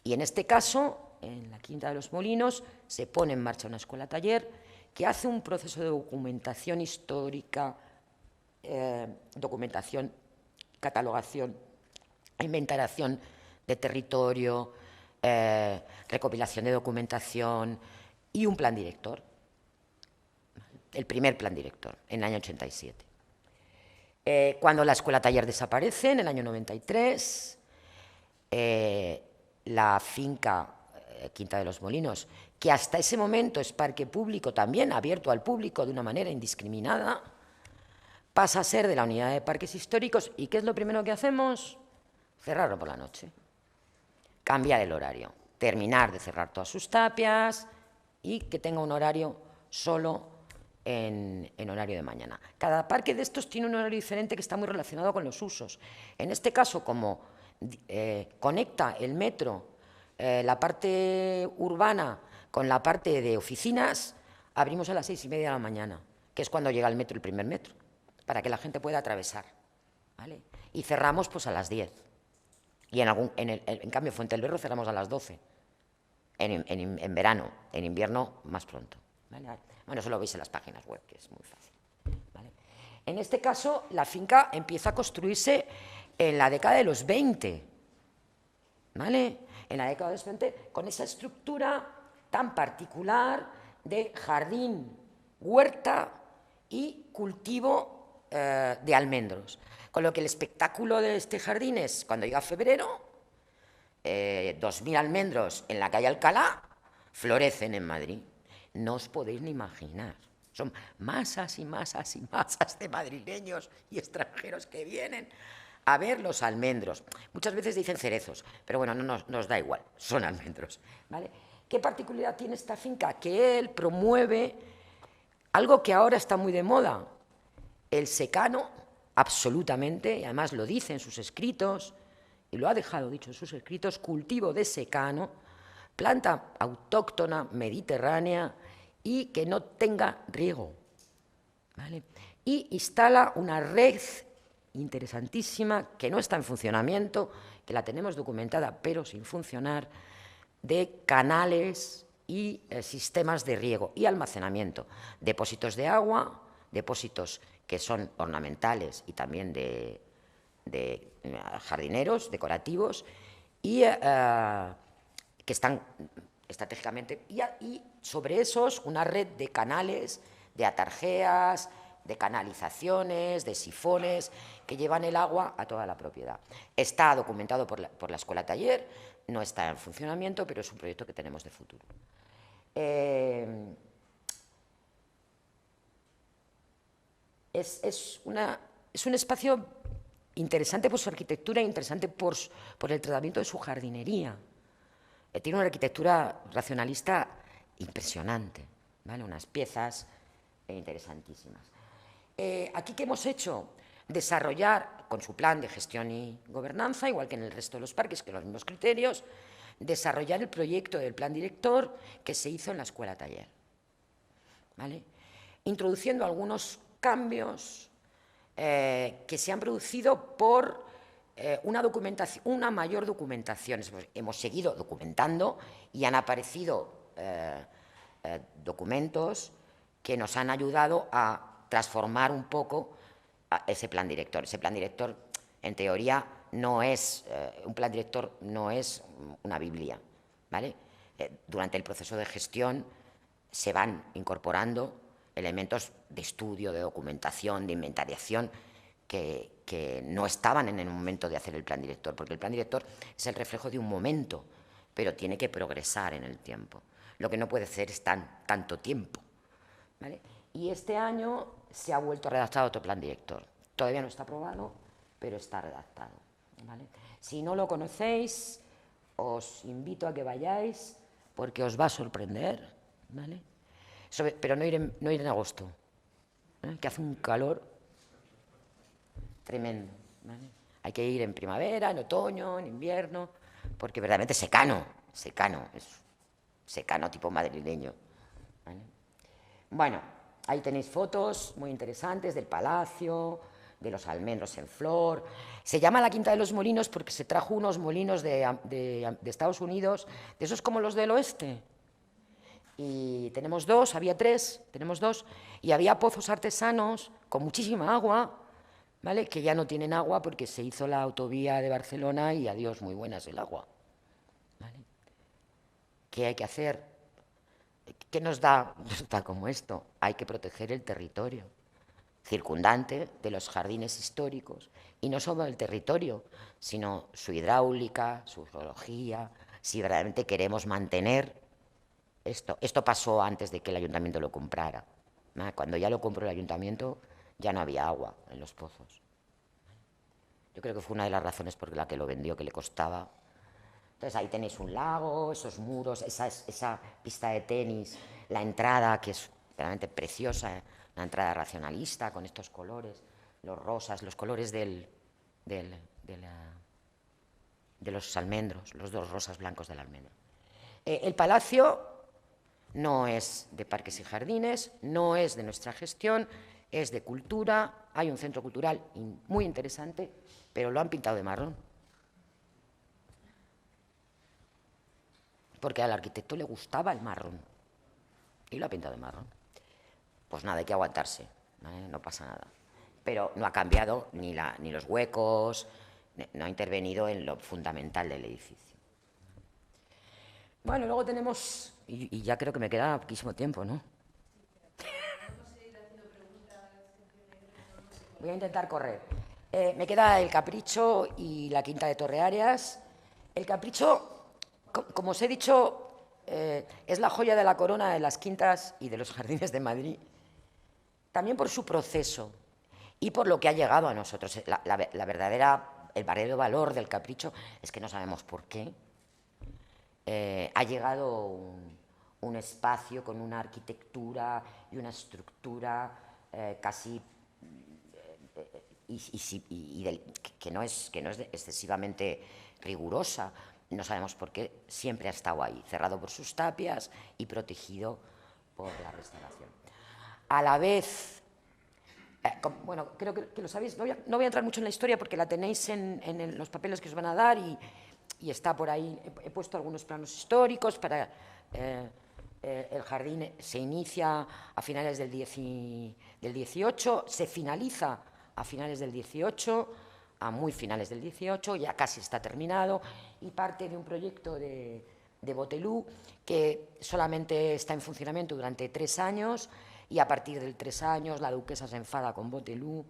Y en este caso, en la Quinta de los Molinos, se pone en marcha una escuela-taller que hace un proceso de documentación histórica, documentación, catalogación, inventariación de territorio, recopilación de documentación y un plan director, el primer plan director, en el año 87. Cuando la escuela-taller desaparece, en el año 93, la finca Quinta de los Molinos, que hasta ese momento es parque público, también abierto al público de una manera indiscriminada, pasa a ser de la unidad de parques históricos. ¿Y qué es lo primero que hacemos? Cerrarlo por la noche. Cambiar el horario, terminar de cerrar todas sus tapias y que tenga un horario solo en horario de mañana. Cada parque de estos tiene un horario diferente que está muy relacionado con los usos. En este caso, como conecta el metro, la parte urbana con la parte de oficinas, abrimos a las 6:30 de la mañana. que es cuando llega el metro, el primer metro, para que la gente pueda atravesar, ¿vale? Y cerramos pues a las 10. Y en cambio, Fuentealberro cerramos a las 12, en verano, en invierno más pronto, ¿vale? Bueno, eso lo veis en las páginas web, que es muy fácil, ¿vale? En este caso, la finca empieza a construirse en la década de los 20, ¿vale? En la década de los 20, con esa estructura tan particular de jardín, huerta y cultivo de almendros. Con lo que el espectáculo de este jardín es, cuando llega febrero, 2.000 almendros en la calle Alcalá florecen en Madrid. No os podéis ni imaginar. Son masas y masas y masas de madrileños y extranjeros que vienen a ver los almendros. Muchas veces dicen cerezos, pero bueno, no nos da igual, son almendros, ¿vale? ¿Qué particularidad tiene esta finca? Que él promueve algo que ahora está muy de moda, el secano, absolutamente, y además lo dice en sus escritos, y lo ha dejado dicho en sus escritos, cultivo de secano, planta autóctona mediterránea y que no tenga riego, ¿vale? Y instala una red interesantísima que no está en funcionamiento, que la tenemos documentada pero sin funcionar, de canales y sistemas de riego y almacenamiento, depósitos de agua, depósitos que son ornamentales y también de jardineros, decorativos, y que están estratégicamente, y sobre esos una red de canales, de atarjeas, de canalizaciones, de sifones, que llevan el agua a toda la propiedad. Está documentado por la Escuela Taller, no está en funcionamiento, pero es un proyecto que tenemos de futuro. Es un espacio interesante por su arquitectura e interesante por el tratamiento de su jardinería. Tiene una arquitectura racionalista impresionante, ¿vale? Unas piezas interesantísimas. Aquí, ¿qué hemos hecho? Desarrollar, con su plan de gestión y gobernanza, igual que en el resto de los parques, que los mismos criterios, desarrollar el proyecto del plan director que se hizo en la Escuela Taller, ¿vale? Introduciendo algunos cambios que se han producido por una mayor documentación. Hemos seguido documentando y han aparecido documentos que nos han ayudado a transformar un poco ese plan director. Ese plan director, en teoría, no es un plan director, no es una Biblia, ¿vale? Durante el proceso de gestión se van incorporando elementos de estudio, de documentación, de inventariación, que no estaban en el momento de hacer el plan director, porque el plan director es el reflejo de un momento, pero tiene que progresar en el tiempo. Lo que no puede ser es tanto tiempo, ¿vale? Y este año se ha vuelto a redactar otro plan director. Todavía no está aprobado, pero está redactado, ¿vale? Si no lo conocéis, os invito a que vayáis, porque os va a sorprender, ¿vale? Pero no ir en agosto, ¿eh? Que hace un calor tremendo, ¿vale? Hay que ir en primavera, en otoño, en invierno, porque verdaderamente secano, es secano tipo madrileño, ¿vale? Bueno, ahí tenéis fotos muy interesantes del palacio, de los almendros en flor. Se llama la Quinta de los Molinos porque se trajo unos molinos de Estados Unidos, de esos como los del oeste. Y tenemos dos, había tres, tenemos dos, y había pozos artesanos con muchísima agua, ¿vale? Que ya no tienen agua porque se hizo la autovía de Barcelona y adiós, muy buena es el agua, ¿vale? ¿Qué hay que hacer? ¿Qué nos da como esto? Hay que proteger el territorio circundante de los jardines históricos, y no solo el territorio, sino su hidráulica, su geología, si verdaderamente queremos mantener esto. Esto pasó antes de que el ayuntamiento lo comprara, ¿no? Cuando ya lo compró el ayuntamiento ya no había agua en los pozos. Yo creo que fue una de las razones por la que lo vendió, que le costaba. Entonces ahí tenéis un lago, esos muros, esa pista de tenis, la entrada, que es realmente preciosa, ¿eh? Una entrada racionalista con estos colores, los rosas, los colores de los almendros, los dos rosas blancos del almendro. El palacio no es de parques y jardines, no es de nuestra gestión, es de cultura. Hay un centro cultural muy interesante, pero lo han pintado de marrón. Porque al arquitecto le gustaba el marrón y lo ha pintado de marrón. Pues nada, hay que aguantarse, no pasa nada. Pero no ha cambiado ni los huecos, no ha intervenido en lo fundamental del edificio. Bueno, luego tenemos, y ya creo que me queda poquísimo tiempo, ¿no? Voy a intentar correr. Me queda el Capricho y la Quinta de Torrearias. El Capricho, como os he dicho, es la joya de la corona de las quintas y de los jardines de Madrid. También por su proceso y por lo que ha llegado a nosotros. El verdadero valor del Capricho es que no sabemos por qué. Ha llegado un espacio con una arquitectura y una estructura casi que no es excesivamente rigurosa. No sabemos por qué, siempre ha estado ahí, cerrado por sus tapias y protegido por la restauración. A la vez, bueno, creo que lo sabéis, no voy a entrar mucho en la historia porque la tenéis en los papeles que os van a dar y está por ahí. He puesto algunos planos históricos para... el jardín se inicia a finales del 18, se finaliza a finales del 18, a muy finales del 18, ya casi está terminado, y parte de un proyecto de Botelou que solamente está en funcionamiento durante 3 años, y a partir de 3 años la duquesa se enfada con Botelou,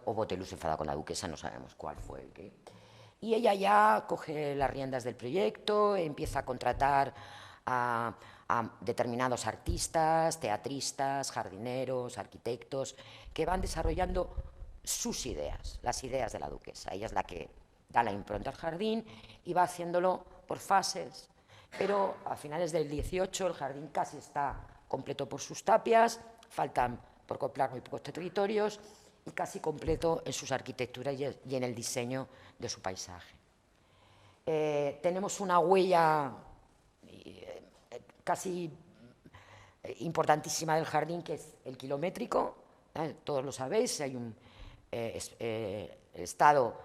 o Botelou se enfada con la duquesa, no sabemos cuál fue el qué. Y ella ya coge las riendas del proyecto, empieza a contratar a determinados artistas, teatristas, jardineros, arquitectos, que van desarrollando sus ideas, las ideas de la duquesa. Ella es la que da la impronta al jardín y va haciéndolo por fases, pero a finales del 18 el jardín casi está completo por sus tapias, faltan por comprar muy pocos territorios y casi completo en sus arquitecturas y en el diseño de su paisaje. Tenemos una huella casi importantísima del jardín, que es el kilométrico. Todos lo sabéis, hay un el Estado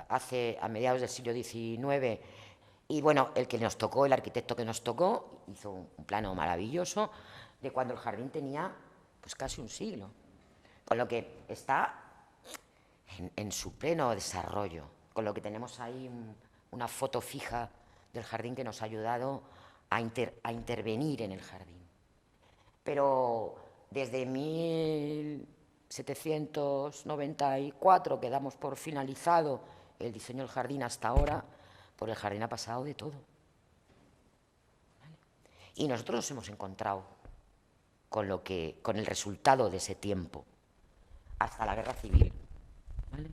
hace a mediados del siglo XIX, y bueno, el que nos tocó, el arquitecto que nos tocó, hizo un plano maravilloso de cuando el jardín tenía pues casi un siglo, con lo que está en su pleno desarrollo, con lo que tenemos ahí una foto fija del jardín que nos ha ayudado a intervenir en el jardín. Pero desde 1794, que damos por finalizado el diseño del jardín, hasta ahora, por el jardín ha pasado de todo. ¿Vale? Y nosotros nos hemos encontrado con el resultado de ese tiempo, hasta la guerra civil. ¿Vale?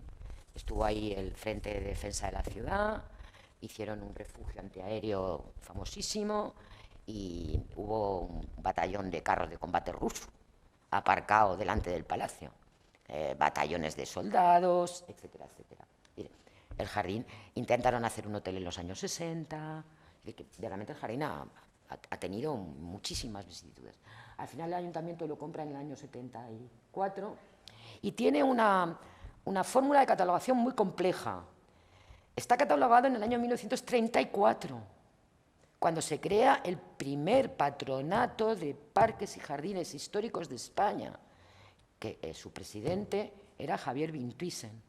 Estuvo ahí el Frente de Defensa de la Ciudad, hicieron un refugio antiaéreo famosísimo y hubo un batallón de carros de combate ruso aparcado delante del palacio, batallones de soldados, etcétera, etcétera. El jardín, intentaron hacer un hotel en los años 60, realmente el jardín ha tenido muchísimas vicisitudes. Al final el ayuntamiento lo compra en el año 74 y tiene una fórmula de catalogación muy compleja. Está catalogado en el año 1934, cuando se crea el primer patronato de parques y jardines históricos de España, que su presidente era Javier Bintuysen.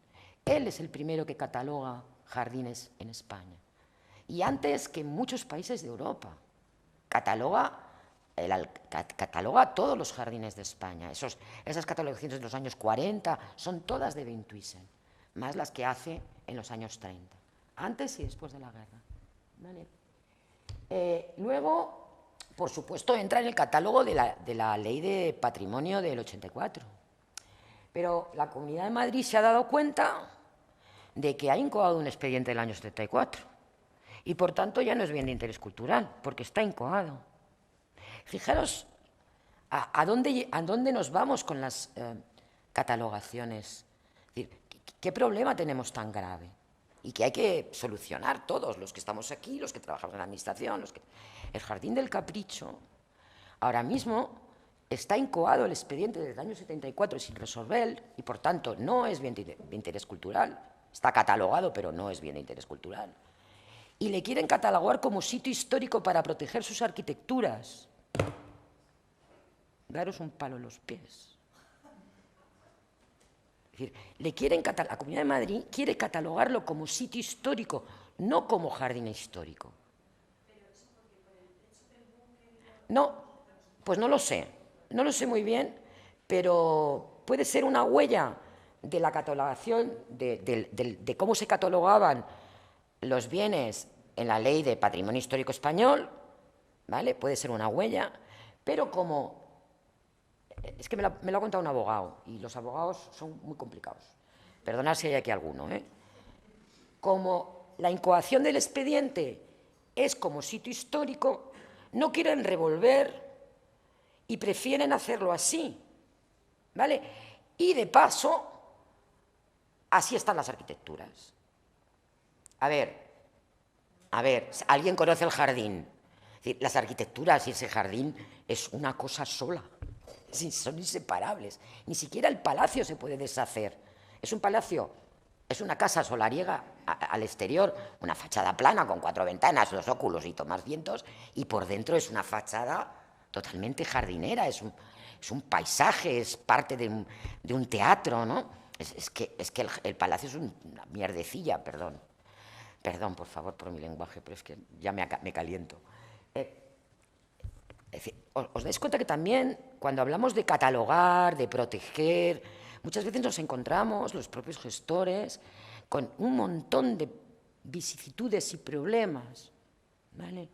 Él es el primero que cataloga jardines en España. Y antes que en muchos países de Europa, cataloga todos los jardines de España. Esas catalogaciones de los años 40 son todas de Bintuysen, más las que hace en los años 30, antes y después de la guerra. ¿Vale? Luego, por supuesto, entra en el catálogo de la Ley de Patrimonio del 84. Pero la Comunidad de Madrid se ha dado cuenta de que ha incoado un expediente del año 74 y, por tanto, ya no es bien de interés cultural, porque está incoado. Fijaros a dónde nos vamos con las catalogaciones. Es decir, ¿qué problema tenemos tan grave? Y que hay que solucionar todos, los que estamos aquí, los que trabajamos en la administración. El Jardín del Capricho ahora mismo está incoado el expediente desde el año 74 sin resolver y, por tanto, no es bien de interés cultural. Está catalogado, pero no es bien de interés cultural. Y le quieren catalogar como sitio histórico para proteger sus arquitecturas. Daros un palo en los pies. Es decir, la Comunidad de Madrid quiere catalogarlo como sitio histórico, no como jardín histórico. No, pues no lo sé. No lo sé muy bien, pero puede ser una huella de la catalogación, de cómo se catalogaban los bienes en la Ley de Patrimonio Histórico Español, ¿vale? Puede ser una huella, pero como... Es que me lo ha contado un abogado, y los abogados son muy complicados. Perdonad si hay aquí alguno, ¿eh? Como la incoación del expediente es como sitio histórico, no quieren revolver y prefieren hacerlo así, ¿vale? Y de paso, así están las arquitecturas. A ver, ¿alguien conoce el jardín? Es decir, las arquitecturas y ese jardín es una cosa sola. Son inseparables. Ni siquiera el palacio se puede deshacer. Es un palacio, es una casa solariega al exterior, una fachada plana con 4 ventanas, 2 óculos y tomas vientos, y por dentro es una fachada totalmente jardinera, es un paisaje, es parte de un teatro, ¿no? Es que el palacio es una mierdecilla, perdón. Perdón, por favor, por mi lenguaje, pero es que ya me caliento. Es decir, ¿os dais cuenta que también cuando hablamos de catalogar, de proteger, muchas veces nos encontramos, los propios gestores, con un montón de vicisitudes y problemas, ¿vale?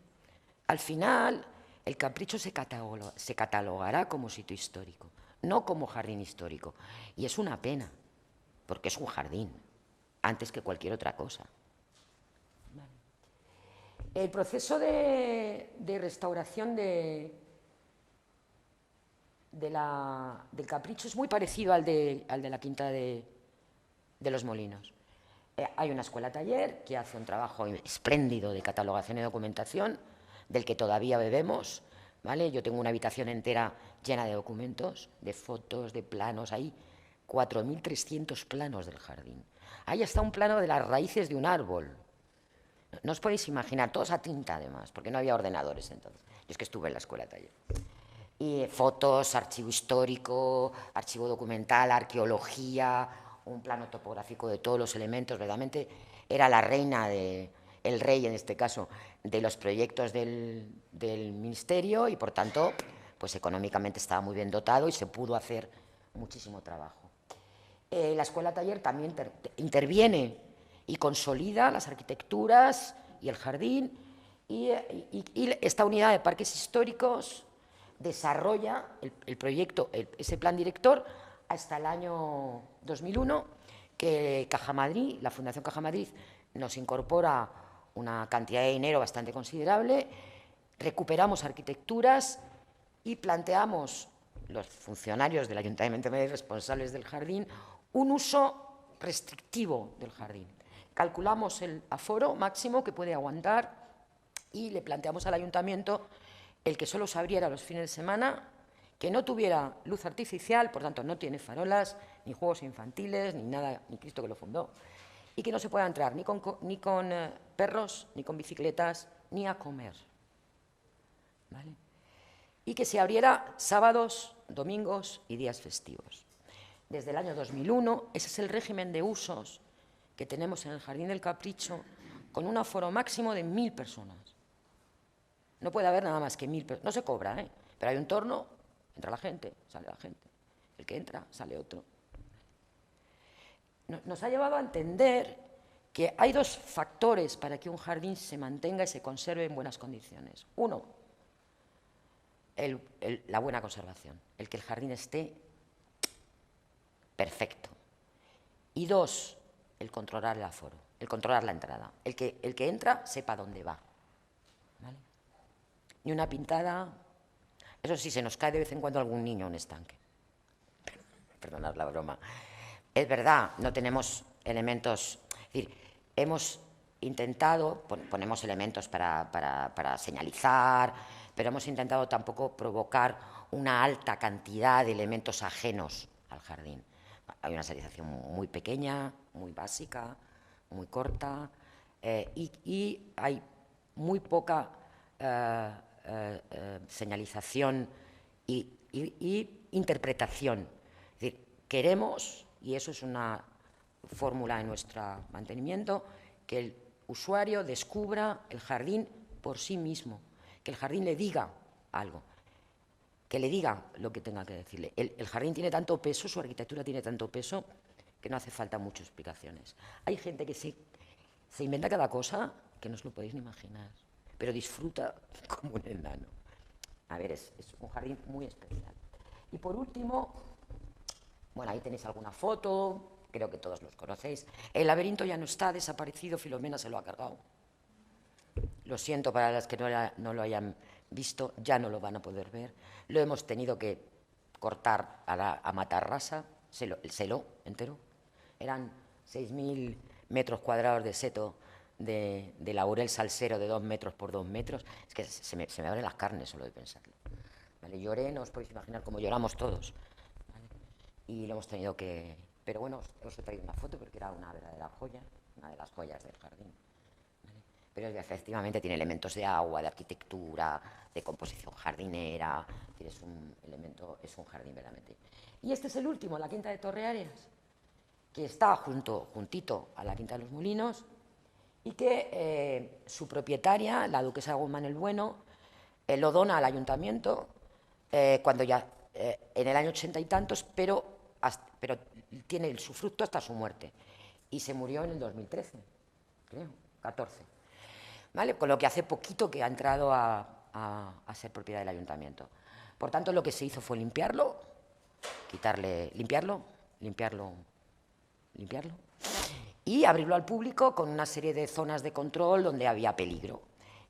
Al final, el Capricho se catalogará como sitio histórico, no como jardín histórico. Y es una pena, porque es un jardín, antes que cualquier otra cosa. El proceso de restauración del Capricho es muy parecido al de la Quinta de los Molinos. Hay una escuela-taller que hace un trabajo espléndido de catalogación y documentación, del que todavía bebemos, ¿vale? Yo tengo una habitación entera llena de documentos, de fotos, de planos. Hay 4.300 planos del jardín. Hay hasta un plano de las raíces de un árbol. No os podéis imaginar, todos a tinta además, porque no había ordenadores entonces. Yo es que estuve en la escuela-taller. Y fotos, archivo histórico, archivo documental, arqueología, un plano topográfico de todos los elementos. Verdaderamente era la reina, el rey en este caso, de los proyectos del ministerio, y por tanto, pues económicamente estaba muy bien dotado y se pudo hacer muchísimo trabajo. La escuela-taller también interviene y consolida las arquitecturas y el jardín, y esta unidad de parques históricos desarrolla el proyecto, ese plan director, hasta el año 2001, que Caja Madrid, la Fundación Caja Madrid, nos incorpora una cantidad de dinero bastante considerable, recuperamos arquitecturas y planteamos, los funcionarios del Ayuntamiento de Madrid responsables del jardín, un uso restrictivo del jardín. Calculamos el aforo máximo que puede aguantar y le planteamos al ayuntamiento el que solo se abriera los fines de semana, que no tuviera luz artificial, por tanto no tiene farolas, ni juegos infantiles, ni nada, ni Cristo que lo fundó, y que no se pueda entrar ni con perros, ni con bicicletas, ni a comer, ¿vale? Y que se abriera sábados, domingos y días festivos. Desde el año 2001, ese es el régimen de usos que tenemos en el Jardín del Capricho, con un aforo máximo de 1.000 personas. No puede haber nada más que 1.000 personas. No se cobra, ¿eh? Pero hay un torno, entra la gente, sale la gente. El que entra, sale otro. Nos ha llevado a entender que hay 2 factores para que un jardín se mantenga y se conserve en buenas condiciones. Uno, la buena conservación, el que el jardín esté perfecto. Y 2, el controlar el aforo, el controlar la entrada. El que entra sepa dónde va, ¿vale? Ni una pintada. Eso sí, se nos cae de vez en cuando algún niño en un estanque. Perdonad la broma. Es verdad, no tenemos elementos. Es decir, hemos intentado, ponemos elementos para señalizar, pero hemos intentado tampoco provocar una alta cantidad de elementos ajenos al jardín. Hay una señalización muy pequeña, muy básica, muy corta, y hay muy poca señalización y interpretación. Es decir, queremos, y eso es una fórmula en nuestro mantenimiento, que el usuario descubra el jardín por sí mismo, que el jardín le diga algo, que le diga lo que tenga que decirle. El jardín tiene tanto peso, su arquitectura tiene tanto peso, que no hace falta muchas explicaciones. Hay gente que se inventa cada cosa que no os lo podéis ni imaginar, pero disfruta como un enano. A ver, es un jardín muy especial. Y por último, bueno, ahí tenéis alguna foto, creo que todos los conocéis. El laberinto ya no está, desaparecido, Filomena se lo ha cargado. Lo siento para las que no lo hayan visto, ya no lo van a poder ver. Lo hemos tenido que cortar a matarrasa, el selo entero. Eran 6.000 metros cuadrados de seto de laurel salsero de 2 metros por 2 metros. Es que se me abren las carnes solo de pensarlo. ¿Vale? Lloré, no os podéis imaginar cómo lloramos todos. ¿Vale? Y lo hemos tenido que... Pero bueno, os he traído una foto porque era una verdadera joya, una de las joyas del jardín. ¿Vale? Pero efectivamente tiene elementos de agua, de arquitectura, de composición jardinera. Es un jardín verdaderamente. Y este es el último, la Quinta de Torrearias, que está juntito a la Quinta de los Molinos, y que su propietaria, la duquesa Guzmán el Bueno, lo dona al ayuntamiento cuando ya en el año 80 y tantos, pero tiene su fruto hasta su muerte. Y se murió en el 2013, creo, 14. ¿Vale? Con lo que hace poquito que ha entrado a ser propiedad del ayuntamiento. Por tanto, lo que se hizo fue limpiarlo, limpiarlo, y abrirlo al público con una serie de zonas de control donde había peligro.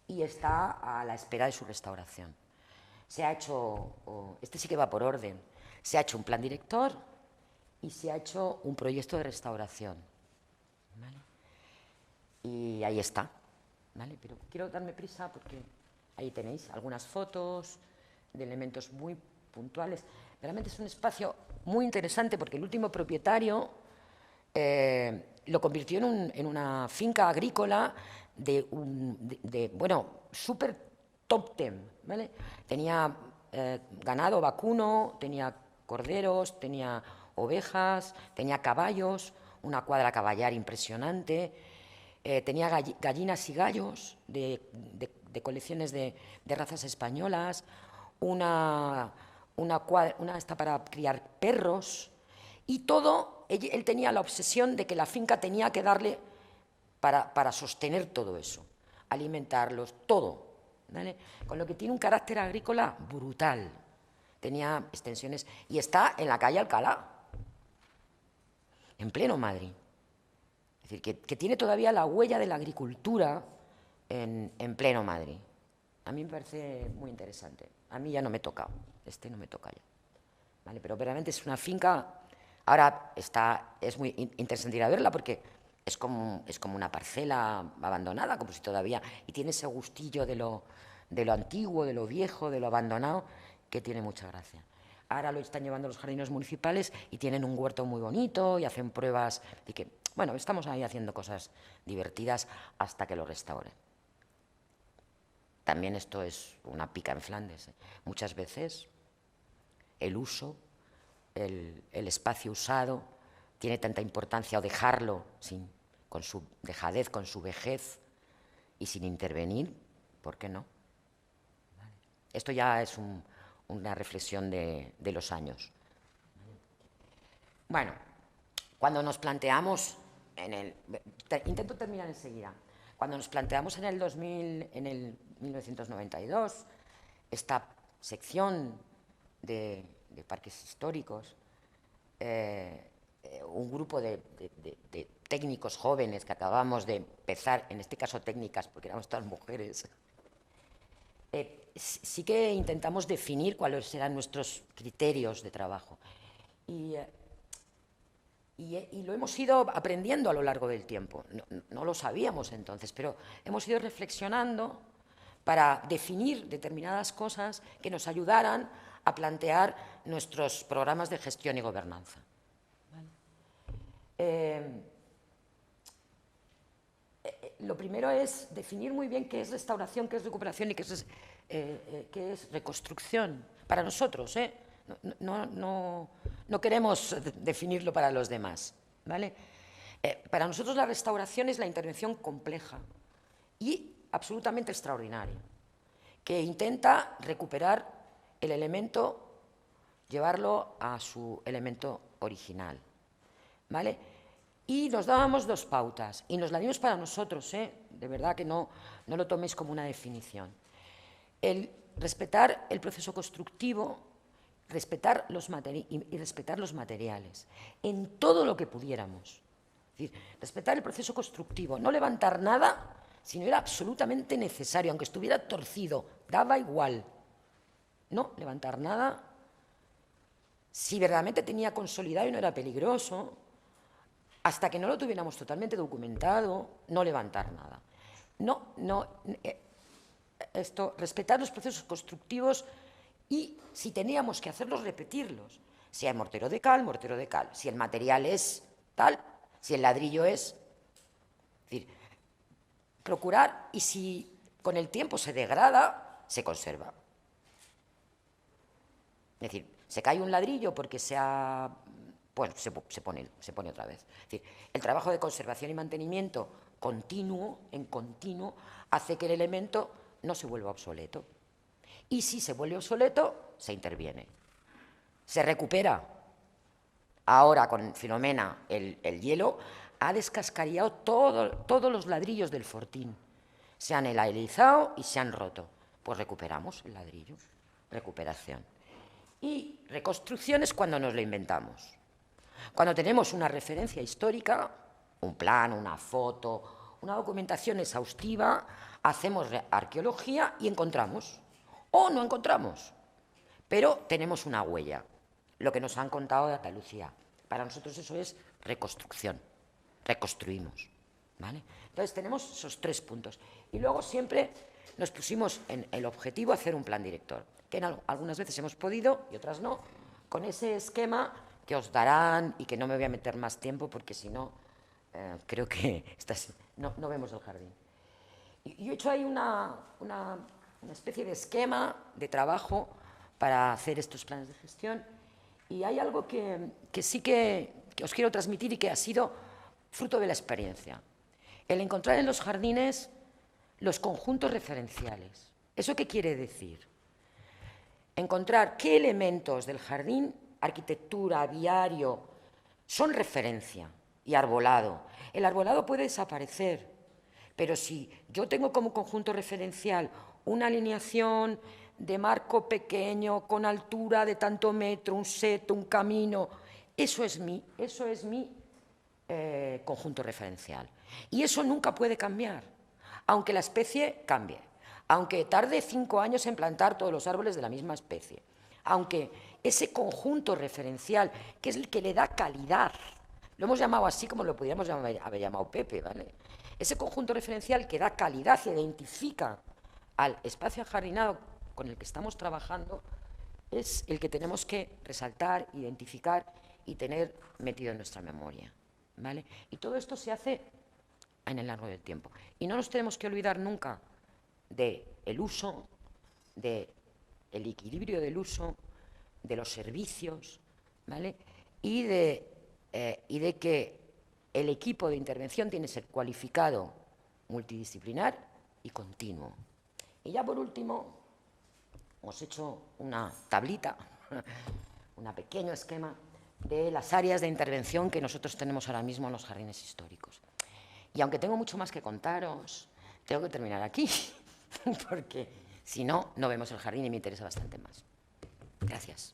Y está a la espera de su restauración. Se ha hecho, este sí que va por orden, se ha hecho un plan director y se ha hecho un proyecto de restauración. ¿Vale? Y ahí está. ¿Vale? Pero quiero darme prisa porque ahí tenéis algunas fotos de elementos muy puntuales. Realmente es un espacio muy interesante porque el último propietario lo convirtió en una finca agrícola bueno, súper top ten, ¿vale? Tenía ganado vacuno, tenía corderos, tenía ovejas, tenía caballos, una cuadra caballar impresionante, tenía gallinas y gallos de colecciones de razas españolas, una esta para criar perros, y todo, él tenía la obsesión de que la finca tenía que darle para sostener todo eso, alimentarlos, todo, ¿vale? Con lo que tiene un carácter agrícola brutal. Tenía extensiones y está en la calle Alcalá, en pleno Madrid. Es decir, que tiene todavía la huella de la agricultura en pleno Madrid. A mí me parece muy interesante. A mí ya no me toca, no me toca ya. ¿Vale? Pero verdaderamente es una finca. Ahora es muy interesante ir a verla porque es como una parcela abandonada, como si todavía... Y tiene ese gustillo de lo antiguo, de lo viejo, de lo abandonado, que tiene mucha gracia. Ahora lo están llevando los jardines municipales y tienen un huerto muy bonito y hacen pruebas. Y que, bueno, estamos ahí haciendo cosas divertidas hasta que lo restauren. También esto es una pica en Flandes. Muchas veces el uso, el espacio usado, tiene tanta importancia, o dejarlo con su dejadez, con su vejez y sin intervenir, ¿por qué no? ¿Vale? Esto ya es una reflexión de los años. Bueno, cuando nos planteamos intento terminar enseguida. Cuando nos planteamos en el 1992 esta sección de parques históricos, un grupo de técnicos jóvenes que acabamos de empezar, en este caso técnicas, porque éramos todas mujeres, sí que intentamos definir cuáles eran nuestros criterios de trabajo. Y lo hemos ido aprendiendo a lo largo del tiempo. No lo sabíamos entonces, pero hemos ido reflexionando para definir determinadas cosas que nos ayudaran a plantear nuestros programas de gestión y gobernanza. Lo primero es definir muy bien qué es restauración, qué es recuperación y qué es reconstrucción para nosotros, ¿eh? No queremos definirlo para los demás, ¿vale? Para nosotros la restauración es la intervención compleja y absolutamente extraordinaria, que intenta recuperar el elemento, llevarlo a su elemento original, ¿vale? Y nos dábamos dos pautas, y nos la dimos para nosotros, de verdad que no lo toméis como una definición. El respetar el proceso constructivo, respetar y respetar los materiales, en todo lo que pudiéramos. Es decir, respetar el proceso constructivo, no levantar nada si no era absolutamente necesario, aunque estuviera torcido, daba igual. No levantar nada si verdaderamente tenía consolidado y no era peligroso. Hasta que no lo tuviéramos totalmente documentado, no levantar nada. Respetar los procesos constructivos y, si teníamos que hacerlos, repetirlos. Si hay mortero de cal, mortero de cal. Si el material es tal, si el ladrillo es... Es decir, procurar, y si con el tiempo se degrada, se conserva. Es decir, se cae un ladrillo porque bueno, se pone otra vez. Es decir, el trabajo de conservación y mantenimiento continuo, hace que el elemento no se vuelva obsoleto. Y si se vuelve obsoleto, se interviene. Se recupera. Ahora, con Filomena, el hielo ha descascarillado todos los ladrillos del fortín. Se han helarizado y se han roto. Pues recuperamos el ladrillo. Recuperación. Y reconstrucción es cuando nos lo inventamos. Cuando tenemos una referencia histórica, un plano, una foto, una documentación exhaustiva, hacemos arqueología y encontramos. O no encontramos, pero tenemos una huella, lo que nos han contado de Andalucía. Para nosotros eso es reconstrucción, reconstruimos, ¿vale? Entonces tenemos esos tres puntos. Y luego siempre nos pusimos en el objetivo hacer un plan director, que algunas veces hemos podido y otras no, con ese esquema que os darán y que no me voy a meter más tiempo porque si no, creo que no vemos el jardín. Y yo he hecho ahí una especie de esquema de trabajo para hacer estos planes de gestión y hay algo que sí que os quiero transmitir y que ha sido fruto de la experiencia. El encontrar en los jardines los conjuntos referenciales. ¿Eso qué quiere decir? Encontrar qué elementos del jardín, arquitectura, viario, son referencia y arbolado. El arbolado puede desaparecer, pero si yo tengo como conjunto referencial una alineación de marco pequeño, con altura de tanto metro, un seto, un camino, eso es mi conjunto referencial. Y eso nunca puede cambiar, aunque la especie cambie, aunque tarde 5 años en plantar todos los árboles de la misma especie, aunque ese conjunto referencial, que es el que le da calidad, lo hemos llamado así como lo podríamos haber llamado Pepe, ¿vale? Ese conjunto referencial que da calidad e identifica al espacio ajardinado con el que estamos trabajando, es el que tenemos que resaltar, identificar y tener metido en nuestra memoria, ¿vale? Y todo esto se hace en el largo del tiempo. Y no nos tenemos que olvidar nunca del uso, del equilibrio del uso, de los servicios, ¿vale? Y de que el equipo de intervención tiene que ser cualificado, multidisciplinar y continuo. Y ya por último, os he hecho una tablita, un pequeño esquema de las áreas de intervención que nosotros tenemos ahora mismo en los jardines históricos. Y aunque tengo mucho más que contaros, tengo que terminar aquí, porque si no, no vemos el jardín y me interesa bastante más. Gracias.